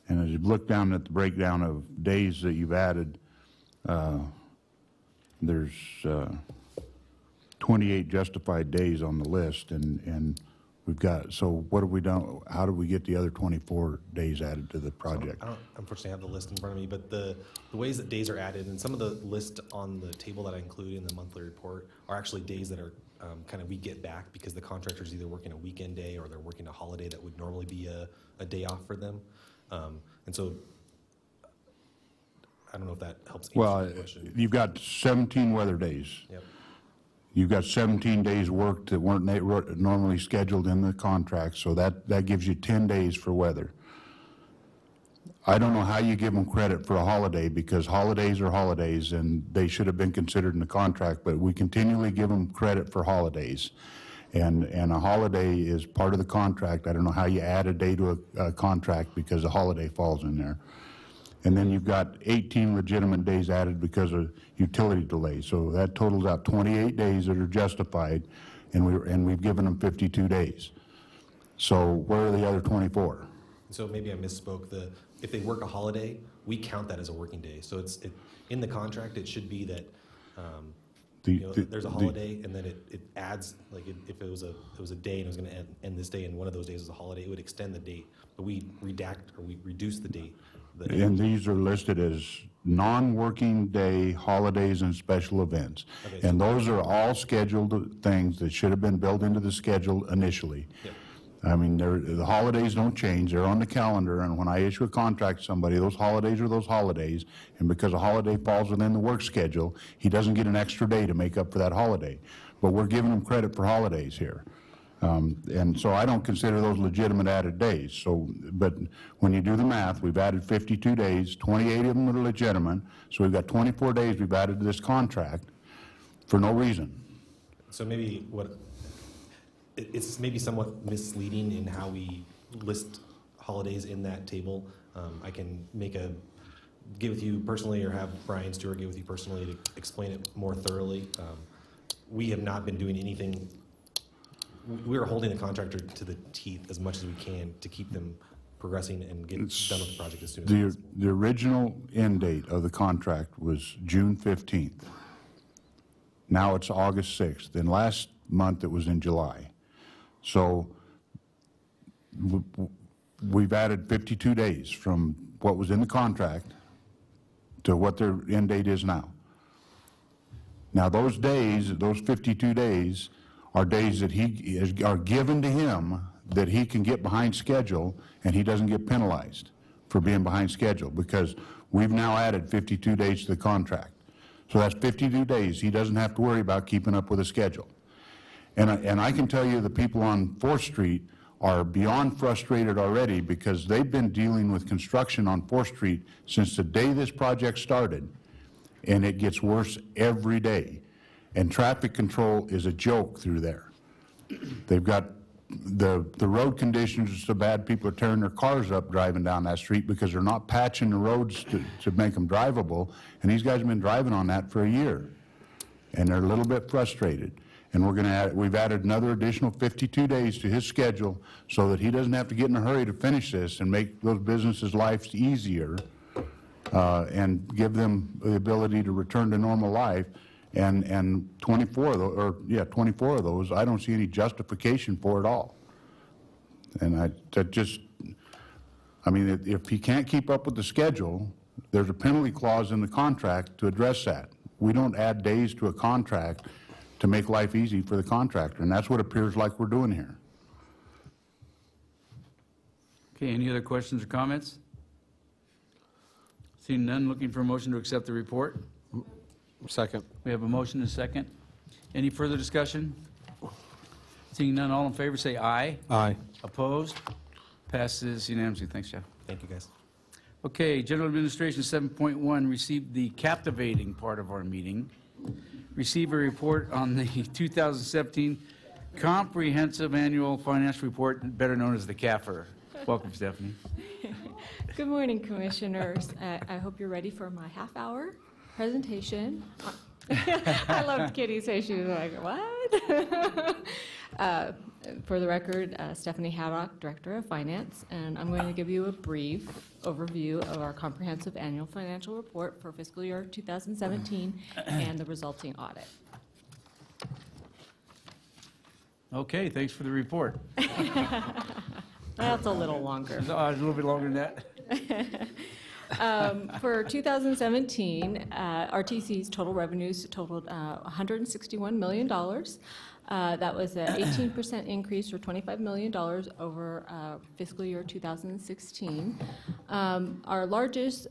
And as you look down at the breakdown of days that you've added, there's 28 justified days on the list, and we've got, so what have we done? How did we get the other 24 days added to the project? I don't unfortunately have the list in front of me, but the ways that days are added, and some of the list on the table that I include in the monthly report are actually days that are kind of we get back because the contractor's either working a weekend day or they're working a holiday that would normally be a day off for them. And so I don't know if that helps answer the question. You've got 17 weather days. Yep. You've got 17 days worked that weren't normally scheduled in the contract, so that gives you 10 days for weather. I don't know how you give them credit for a holiday, because holidays are holidays and they should have been considered in the contract, but we continually give them credit for holidays. And a holiday is part of the contract. I don't know how you add a day to a contract because a holiday falls in there. And then you've got 18 legitimate days added because of utility delays. So that totals out 28 days that are justified, and we've given them 52 days. So where are the other 24? So maybe I misspoke. If they work a holiday, we count that as a working day. So in the contract, it should be that there's a holiday, and then it adds, like if it was a day and it was going to end this day, and one of those days was a holiday, it would extend the date, but we redact or we reduce the date. And these are listed as non-working day holidays and special events. Okay, and those are all scheduled things that should have been built into the schedule initially. Yep. I mean, the holidays don't change. They're on the calendar, and when I issue a contract to somebody, those holidays are those holidays, and because a holiday falls within the work schedule, he doesn't get an extra day to make up for that holiday. But we're giving him credit for holidays here. And so I don't consider those legitimate added days. So, but when you do the math, we've added 52 days, 28 of them are legitimate, so we've got 24 days we've added to this contract for no reason. So maybe it's maybe somewhat misleading in how we list holidays in that table. I can get with you personally, or have Brian Stewart get with you personally to explain it more thoroughly. We have not been doing anything. We are holding the contractor to the teeth as much as we can to keep them progressing and get done with the project as soon as possible. The original end date of the contract was June 15th. Now it's August 6th. And last month it was in July. So we've added 52 days from what was in the contract to what their end date is now. Now those days, those 52 days, are days that are given to him that he can get behind schedule, and he doesn't get penalized for being behind schedule, because we've now added 52 days to the contract. So that's 52 days he doesn't have to worry about keeping up with a schedule. And I can tell you the people on 4th Street are beyond frustrated already, because they've been dealing with construction on 4th Street since the day this project started, and it gets worse every day. And traffic control is a joke through there. They've got, the road conditions are so bad, people are tearing their cars up driving down that street because they're not patching the roads to make them drivable. And these guys have been driving on that for a year. And they're a little bit frustrated. And we've added another additional 52 days to his schedule so that he doesn't have to get in a hurry to finish this and make those businesses' lives easier and give them the ability to return to normal life. And 24 of those, 24 of those, I don't see any justification for it all. And if he can't keep up with the schedule, there's a penalty clause in the contract to address that. We don't add days to a contract to make life easy for the contractor, and that's what it appears like we're doing here. Okay, any other questions or comments? Seeing none, looking for a motion to accept the report. Second. We have a motion and a second. Any further discussion? Seeing none, all in favor say aye. Aye. Opposed? Passes unanimously. Thanks, Jeff. Thank you, guys. Okay, General Administration 7.1 received the captivating part of our meeting. Receive a report on the 2017 Comprehensive Annual Financial Report, better known as the CAFR. Welcome, Stephanie. Good morning, Commissioners. I hope you're ready for my half-hour presentation. I loved Kitty's face. She was like, what? For the record, Stephanie Haddock, Director of Finance, and I'm going to give you a brief overview of our comprehensive annual financial report for fiscal year 2017 and the resulting audit. Okay, thanks for the report. That's a little longer. A little bit longer than that. For 2017, RTC's total revenues totaled $161 million. That was an 18% increase, or $25 million over fiscal year 2016. Our largest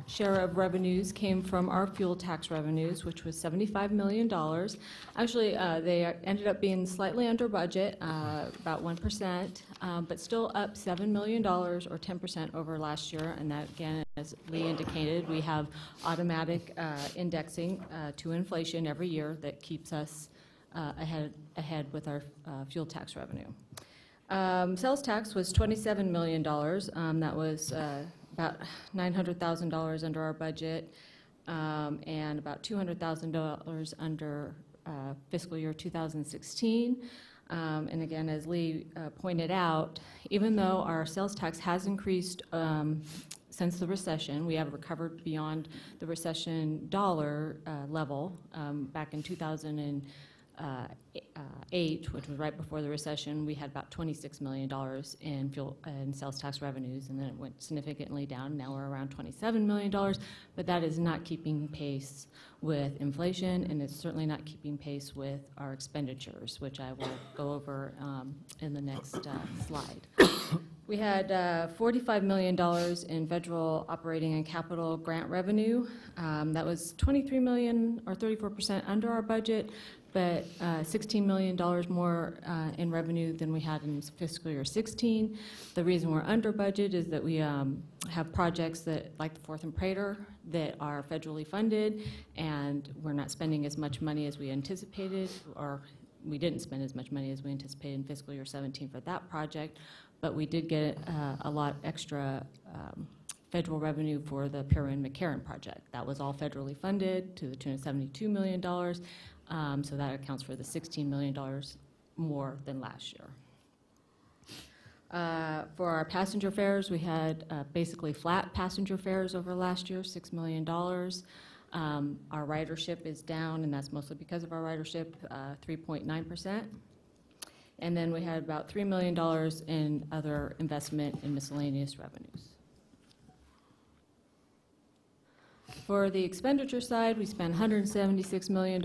share of revenues came from our fuel tax revenues, which was $75 million. Actually, they ended up being slightly under budget, about 1%, but still up $7 million, or 10% over last year. And that, again, as Lee indicated, we have automatic indexing to inflation every year that keeps us ahead with our fuel tax revenue. Sales tax was $27 million. That was about $900,000 under our budget, and about $200,000 under fiscal year 2016. And again, as Lee pointed out, even though our sales tax has increased since the recession, we have recovered beyond the recession dollar level. Back in 2008, which was right before the recession, we had about $26 million in fuel and sales tax revenues, and then it went significantly down. Now we're around $27 million, but that is not keeping pace with inflation, and it's certainly not keeping pace with our expenditures, which I will go over in the next slide. We had $45 million in federal operating and capital grant revenue. That was $23 million, or 34% under our budget, but $16 million more in revenue than we had in fiscal year 16. The reason we're under budget is that we have projects that, like the Fourth and Prater, that are federally funded, and we're not spending as much money as we anticipated, or we didn't spend as much money as we anticipated in fiscal year 17 for that project, but we did get a lot extra federal revenue for the Perrin-McCarran project. That was all federally funded to the tune of $72 million. So that accounts for the $16 million more than last year. For our passenger fares, we had basically flat passenger fares over last year, $6 million. Our ridership is down, and that's mostly because of our ridership, 3.9%. And then we had about $3 million in other investment and miscellaneous revenues. For the expenditure side, we spent $176 million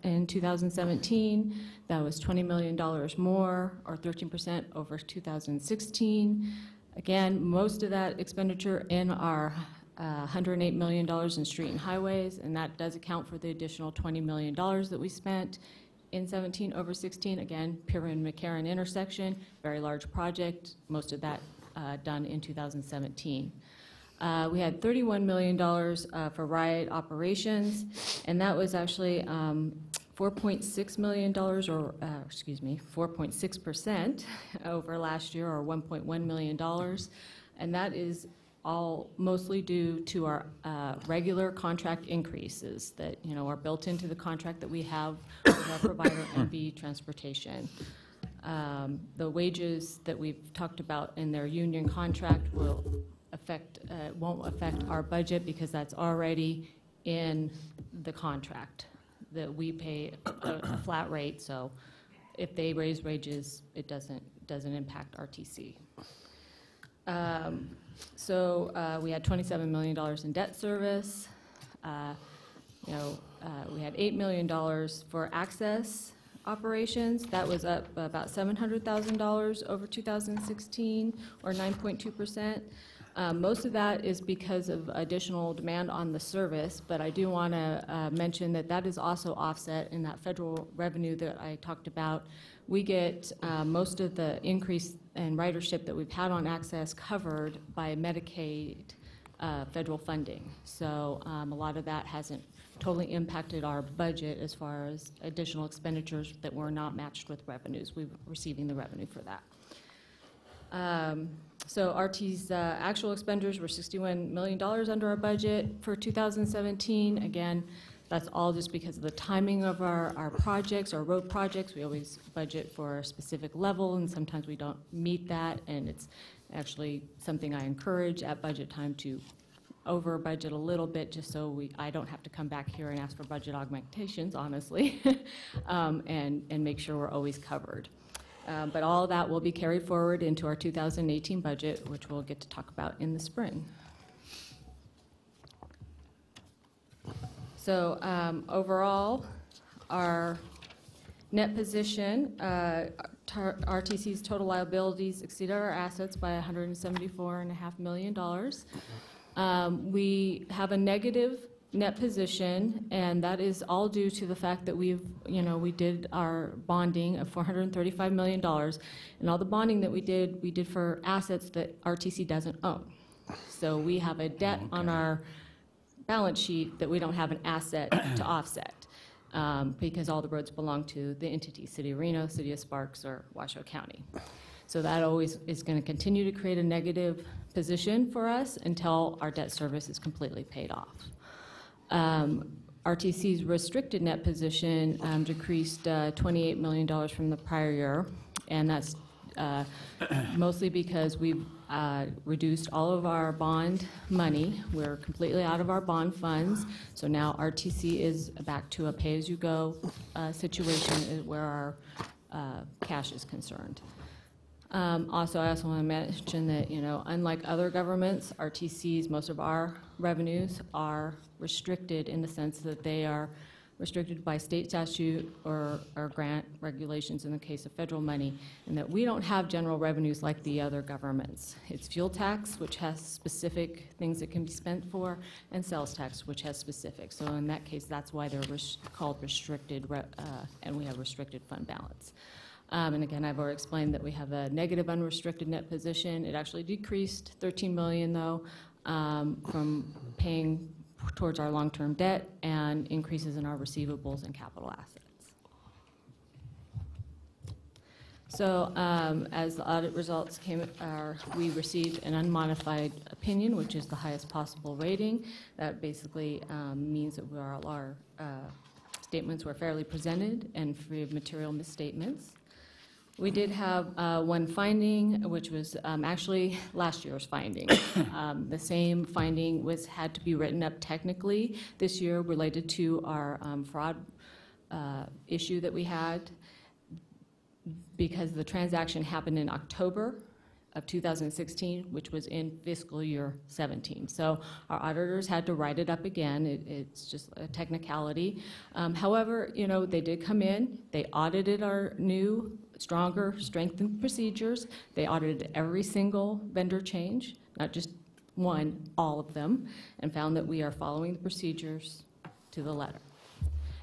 in 2017. That was $20 million more, or 13% over 2016. Again, most of that expenditure in our $108 million in street and highways, and that does account for the additional $20 million that we spent in 17 over 16. Again, Perrin-McCarran intersection, very large project, most of that done in 2017. We had $31 million for riot operations, and that was actually $4.6 million, or, excuse me, 4.6% over last year, or $1.1 million. And that is all mostly due to our regular contract increases that, are built into the contract that we have with our provider, NB Transportation. The wages that we've talked about in their union contract won't affect our budget because that's already in the contract, that we pay a flat rate, so if they raise wages, it doesn't impact RTC. We had $27 million in debt service. We had $8 million for access operations. That was up about $700,000 over 2016, or 9.2%. Most of that is because of additional demand on the service, but I do want to mention that that is also offset in that federal revenue that I talked about. We get most of the increase in ridership that we've had on access covered by Medicaid federal funding. So a lot of that hasn't totally impacted our budget as far as additional expenditures that were not matched with revenues. We're receiving the revenue for that. So RT's actual expenditures were $61 million under our budget for 2017. Again, that's all just because of the timing of our projects, our road projects. We always budget for a specific level, and sometimes we don't meet that, and it's actually something I encourage at budget time to over budget a little bit, just so I don't have to come back here and ask for budget augmentations, honestly, and make sure we're always covered. But all of that will be carried forward into our 2018 budget, which we'll get to talk about in the spring. So overall, our net position, RTC's total liabilities exceeded our assets by $174.5 million. We have a negative net position, and that is all due to the fact that we did our bonding of $435 million, and all the bonding that we did for assets that RTC doesn't own. So we have a debt on our balance sheet that we don't have an asset to offset, because all the roads belong to the entities, City of Reno, City of Sparks, or Washoe County. So that always is going to continue to create a negative position for us until our debt service is completely paid off. RTC's restricted net position decreased $28 million from the prior year, and that's mostly because we've reduced all of our bond money. We're completely out of our bond funds, so now RTC is back to a pay-as-you-go situation where our cash is concerned. Also, I also want to mention that, unlike other governments, RTC's, most of our revenues are restricted in the sense that they are restricted by state statute or grant regulations in the case of federal money, and that we don't have general revenues like the other governments. It's fuel tax, which has specific things it can be spent for, and sales tax, which has specific. So in that case, that's why they're called restricted, and we have restricted fund balance. And again, I've already explained that we have a negative unrestricted net position. It actually decreased $13 million, though, from paying towards our long-term debt and increases in our receivables and capital assets. So as the audit results came, we received an unmodified opinion, which is the highest possible rating. That basically means that our statements were fairly presented and free of material misstatements. We did have one finding, which was actually last year's finding. The same finding had to be written up technically this year related to our fraud issue that we had, because the transaction happened in October of 2016, which was in fiscal year 17. So our auditors had to write it up again. It's just a technicality. However, they did come in, they audited our new, stronger, strengthened procedures. They audited every single vendor change, not just one, all of them, and found that we are following the procedures to the letter.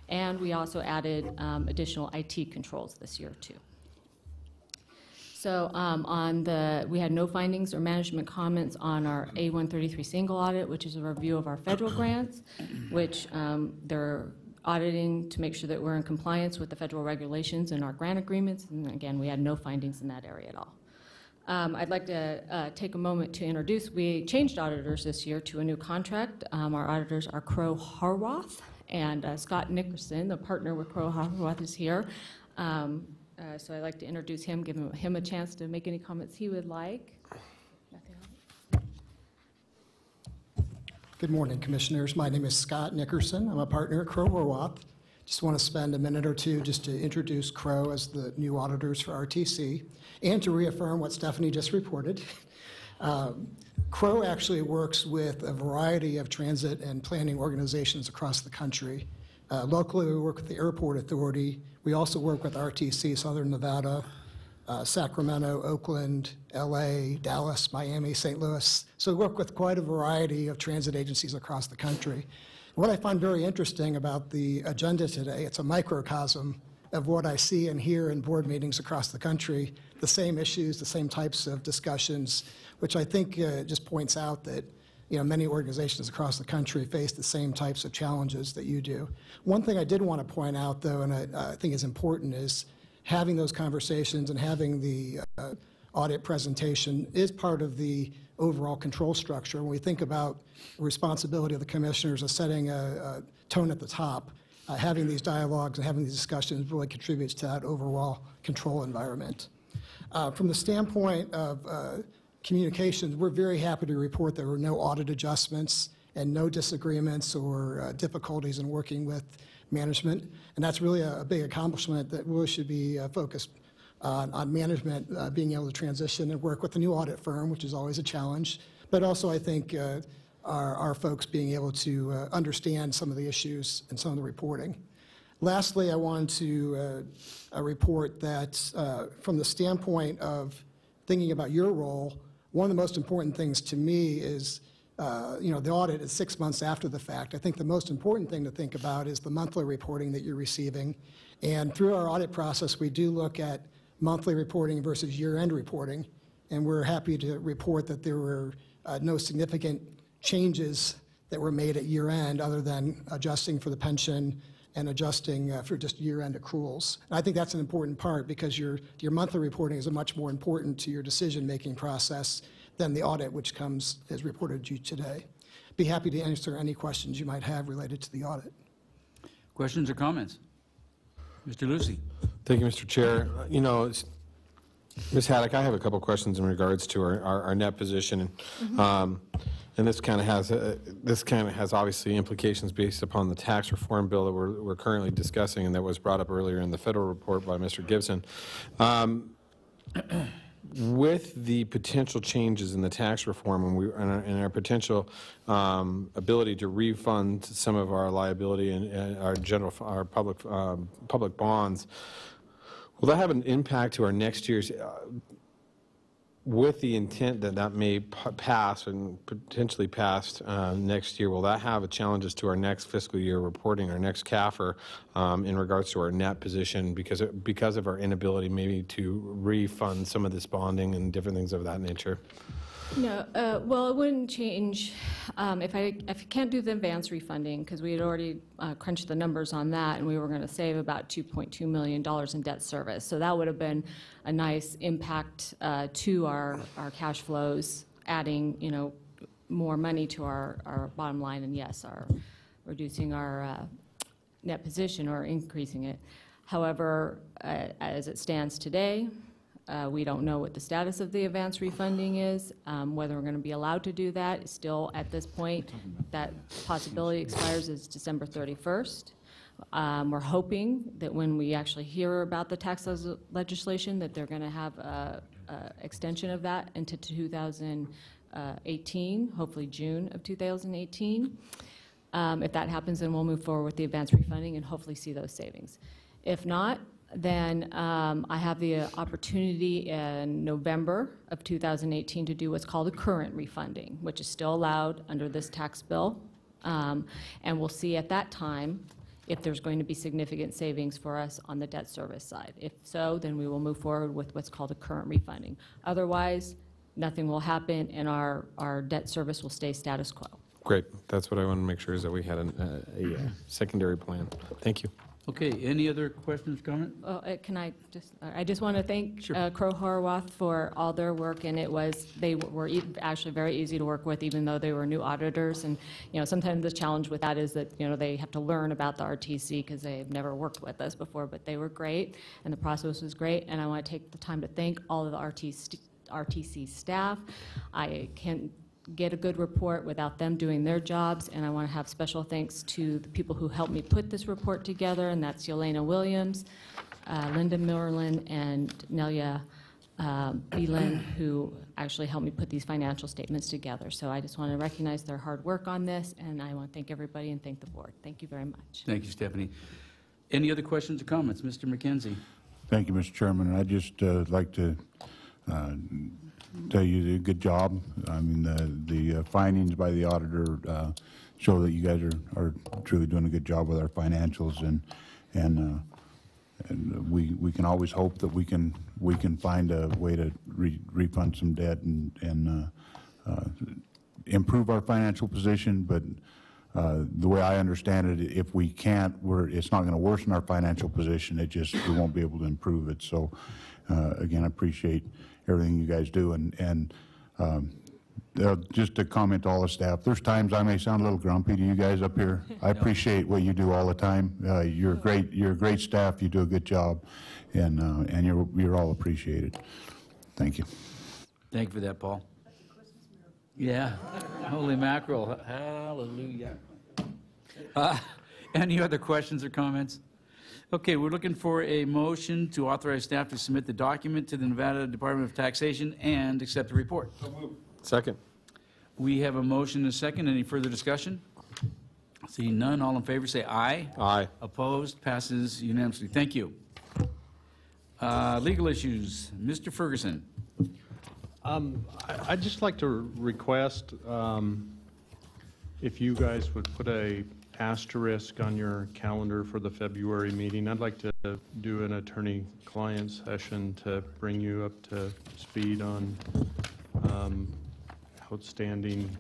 And we also added additional IT controls this year, too. So we had no findings or management comments on our A133 single audit, which is a review of our federal grants, which they're auditing to make sure that we're in compliance with the federal regulations and our grant agreements, and again, we had no findings in that area at all. I'd like to take a moment to introduce, we changed auditors this year to a new contract. Our auditors are Crowe Harwath, and Scott Nickerson, the partner with Crowe Harwath, is here. So I'd like to introduce him, give him a chance to make any comments he would like. Good morning, Commissioners. My name is Scott Nickerson. I'm a partner at Crowe Harwath. Just want to spend a minute or two just to introduce Crowe as the new auditors for RTC and to reaffirm what Stephanie just reported. Crowe actually works with a variety of transit and planning organizations across the country. Locally, we work with the Airport Authority. We also work with RTC, Southern Nevada, Sacramento, Oakland, LA, Dallas, Miami, St. Louis. So we work with quite a variety of transit agencies across the country. What I find very interesting about the agenda today, it's a microcosm of what I see and hear in board meetings across the country, the same issues, the same types of discussions, which I think just points out that many organizations across the country face the same types of challenges that you do. One thing I did want to point out, though, and I think is important, is having those conversations and having the audit presentation is part of the overall control structure. When we think about the responsibility of the commissioners of setting a tone at the top, having these dialogues and having these discussions really contributes to that overall control environment. From the standpoint of communications, we're very happy to report there were no audit adjustments and no disagreements or difficulties in working with management, and that's really a big accomplishment that really should be focused on management being able to transition and work with a new audit firm, which is always a challenge, but also I think our folks being able to understand some of the issues and some of the reporting. Lastly, I wanted to report that from the standpoint of thinking about your role, one of the most important things to me is the audit is 6 months after the fact. I think the most important thing to think about is the monthly reporting that you're receiving. And through our audit process, we do look at monthly reporting versus year-end reporting. And we're happy to report that there were no significant changes that were made at year-end other than adjusting for the pension and adjusting for just year-end accruals. And I think that's an important part because your monthly reporting is much more important to your decision-making process than the audit, which comes as reported to you today. Be happy to answer any questions you might have related to the audit. Questions or comments? Mr. Lucy. Thank you, Mr. Chair. Ms. Haddock, I have a couple questions in regards to our net position. And this kind of has obviously implications based upon the tax reform bill that we're currently discussing and that was brought up earlier in the federal report by Mr. Gibson. With the potential changes in the tax reform and our potential ability to refund some of our liability and our public bonds, will that have an impact to our next year's? With the intent that that may pass and potentially pass next year, will that have challenges to our next fiscal year reporting, our next CAFR, in regards to our net position because of our inability maybe to refund some of this bonding and different things of that nature? No, well, it wouldn't change if I can't do the advance refunding because we had already crunched the numbers on that and we were going to save about $2.2 million in debt service. So that would have been a nice impact to our cash flows, adding more money to our bottom line, and yes, reducing our net position or increasing it. However, as it stands today, we don't know what the status of the advance refunding is, whether we're going to be allowed to do that. Still, at this point, that possibility expires is December 31st. We're hoping that when we actually hear about the tax legislation, that they're going to have an extension of that into 2018, hopefully June of 2018. If that happens, then we'll move forward with the advance refunding and hopefully see those savings. If not, then I have the opportunity in November of 2018 to do what's called a current refunding, which is still allowed under this tax bill. And we'll see at that time if there's going to be significant savings for us on the debt service side. If so, then we will move forward with what's called a current refunding. Otherwise, nothing will happen and our debt service will stay status quo. Great. That's what I want to make sure is that we had a secondary plan. Thank you. Okay, any other questions, comments? I just want to thank Crow Horwath for all their work, and they were actually very easy to work with, even though they were new auditors. And, sometimes the challenge with that is that, they have to learn about the RTC because they've never worked with us before, but they were great, and the process was great. And I want to take the time to thank all of the RTC staff. I can't get a good report without them doing their jobs, and I want to have special thanks to the people who helped me put this report together, and that's Yelena Williams, Linda Merlin, and Nelia Beelan, who actually helped me put these financial statements together. So I just want to recognize their hard work on this, and I want to thank everybody and thank the board. Thank you very much. Thank you, Stephanie. Any other questions or comments? Mr. McKenzie. Thank you, Mr. Chairman. I'd just like to tell you did a good job. I mean, the findings by the auditor show that you guys are truly doing a good job with our financials, and we can always hope that we can find a way to refund some debt and improve our financial position. But the way I understand it, if we can't, it's not going to worsen our financial position. We won't be able to improve it. So again, I appreciate everything you guys do, and just to comment to all the staff, there's times I may sound a little grumpy to you guys up here. I appreciate what you do all the time. You're a great staff. You do a good job, and you're all appreciated. Thank you. Thank you for that, Paul. Yeah, holy mackerel, hallelujah. Any other questions or comments? Okay, we're looking for a motion to authorize staff to submit the document to the Nevada Department of Taxation and accept the report. Second. We have a motion and a second. Any further discussion? Seeing none, all in favor say aye. Aye. Opposed? Passes unanimously. Thank you. Legal issues. Mr. Ferguson. I'd just like to request if you guys would put a asterisk on your calendar for the February meeting. I'd like to do an attorney-client session to bring you up to speed on outstanding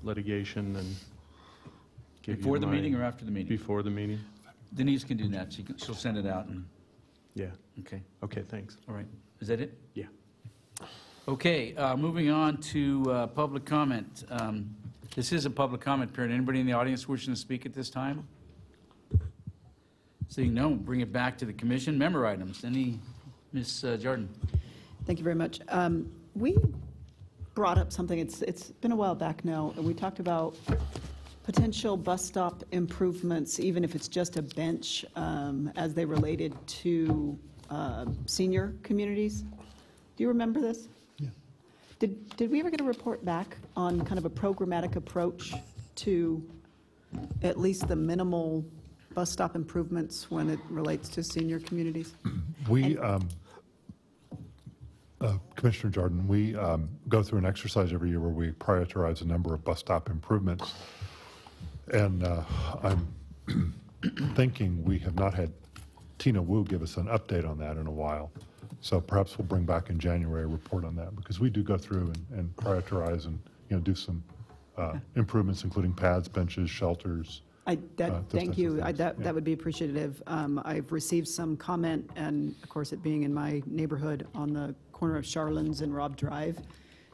litigation and give Before you the my- meeting or after the meeting? Before the meeting. Denise can do that. She'll send it out. Yeah. Okay. Okay, thanks. All right. Is that it? Yeah. Okay, moving on to public comment. This is a public comment period. Anybody in the audience wishing to speak at this time? Seeing no, bring it back to the commission. Member items. Ms. Jordan? Thank you very much. We brought up something, it's been a while back now, and we talked about potential bus stop improvements, even if it's just a bench, as they related to senior communities. Do you remember this? Did we ever get a report back on kind of a programmatic approach to at least the minimal bus stop improvements when it relates to senior communities? We, Commissioner Jordan, we go through an exercise every year where we prioritize a number of bus stop improvements. And I'm thinking we have not had Tina Wu give us an update on that in a while. So perhaps we'll bring back in January a report on that, because we do go through and prioritize and do some improvements, including pads, benches, shelters. Thank you. That would be appreciative. I've received some comment, and of course, it being in my neighborhood on the corner of Charlins and Robb Drive,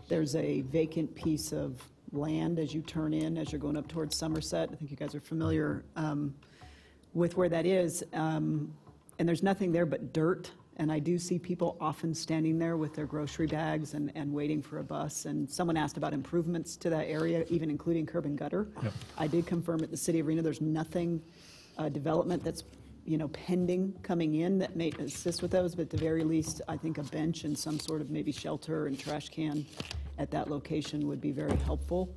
there's a vacant piece of land as you turn in, as you're going up towards Somerset. I think you guys are familiar with where that is. And there's nothing there but dirt. And I do see people often standing there with their grocery bags and waiting for a bus. And someone asked about improvements to that area, even including curb and gutter. Yep. I did confirm at the City of Reno there's nothing, development that's pending coming in that may assist with those. But at the very least, I think a bench and some sort of maybe shelter and trash can at that location would be very helpful.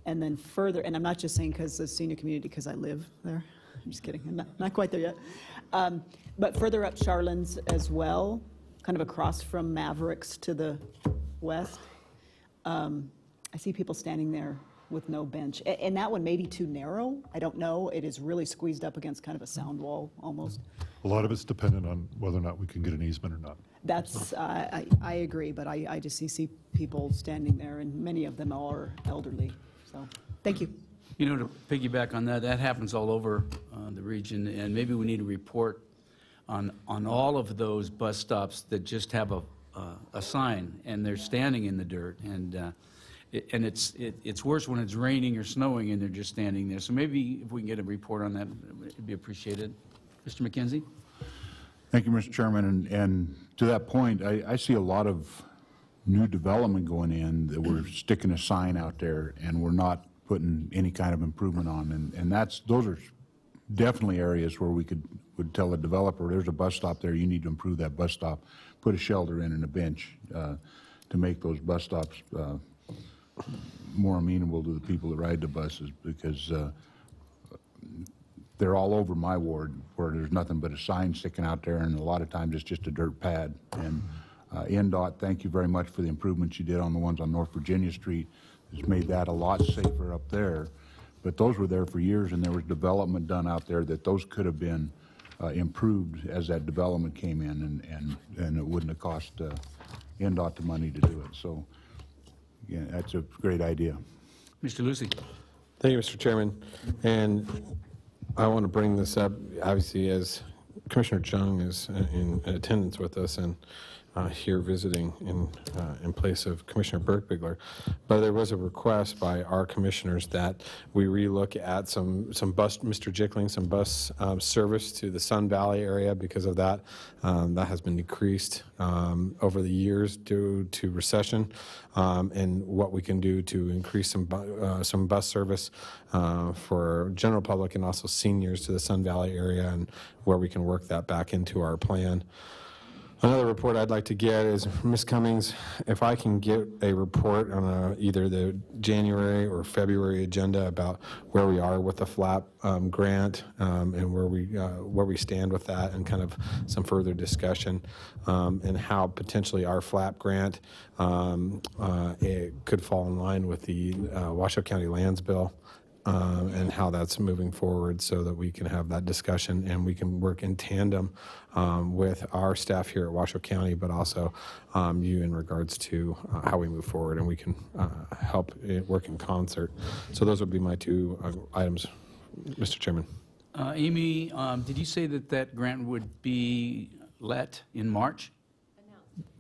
And then further, and I'm not just saying because the senior community, because I live there. I'm just kidding. I'm not quite there yet. But further up Charlins as well, kind of across from Mavericks to the west, I see people standing there with no bench. And that one may be too narrow. I don't know. It is really squeezed up against kind of a sound wall almost. A lot of it's dependent on whether or not we can get an easement or not. That's, I agree, but I just see people standing there, and many of them are elderly. So, thank you. You know, to piggyback on that, that happens all over the region, and maybe we need a report on all of those bus stops that just have a sign, and they're standing in the dirt, and it's worse when it's raining or snowing and they're just standing there. So maybe if we can get a report on that, it'd be appreciated. Mr. McKenzie? Thank you, Mr. Chairman. And to that point, I see a lot of new development going in that we're sticking a sign out there and we're not putting any kind of improvement on. And those are definitely areas where would tell the developer, there's a bus stop there, you need to improve that bus stop, put a shelter in and a bench to make those bus stops more amenable to the people that ride the buses, because they're all over my ward where there's nothing but a sign sticking out there, and a lot of times it's just a dirt pad. And NDOT, thank you very much for the improvements you did on the ones on North Virginia Street. It's made that a lot safer up there. But those were there for years, and there was development done out there that those could have been improved as that development came in, and it wouldn't have cost NDOT the money to do it. So, yeah, that's a great idea. Mr. Lucy. Thank you, Mr. Chairman. And I want to bring this up, obviously, as Commissioner Chung is in attendance with us and here visiting in place of Commissioner Berkbigler. But there was a request by our commissioners that we relook at some bus, Mr. Jickling, some bus service to the Sun Valley area because of that. That has been decreased over the years due to recession, and what we can do to increase some bus service for general public and also seniors to the Sun Valley area, and where we can work that back into our plan. Another report I'd like to get is, Ms. Cummings, if I can get a report on either the January or February agenda about where we are with the FLAP grant, and where we stand with that, and kind of some further discussion, and how potentially our FLAP grant it could fall in line with the Washoe County Lands Bill. And how that's moving forward, so that we can have that discussion and we can work in tandem with our staff here at Washoe County, but also you in regards to how we move forward, and we can help work in concert. So those would be my two items, Mr. Chairman. Amy, did you say that grant would be let in March?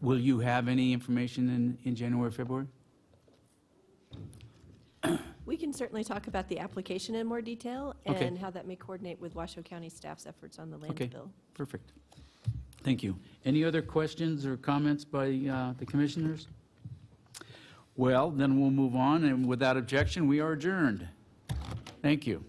Will you have any information in January or February? We can certainly talk about the application in more detail and how that may coordinate with Washoe County staff's efforts on the lands bill. Perfect. Thank you. Any other questions or comments by the commissioners? Well, then we'll move on, and without objection, we are adjourned. Thank you.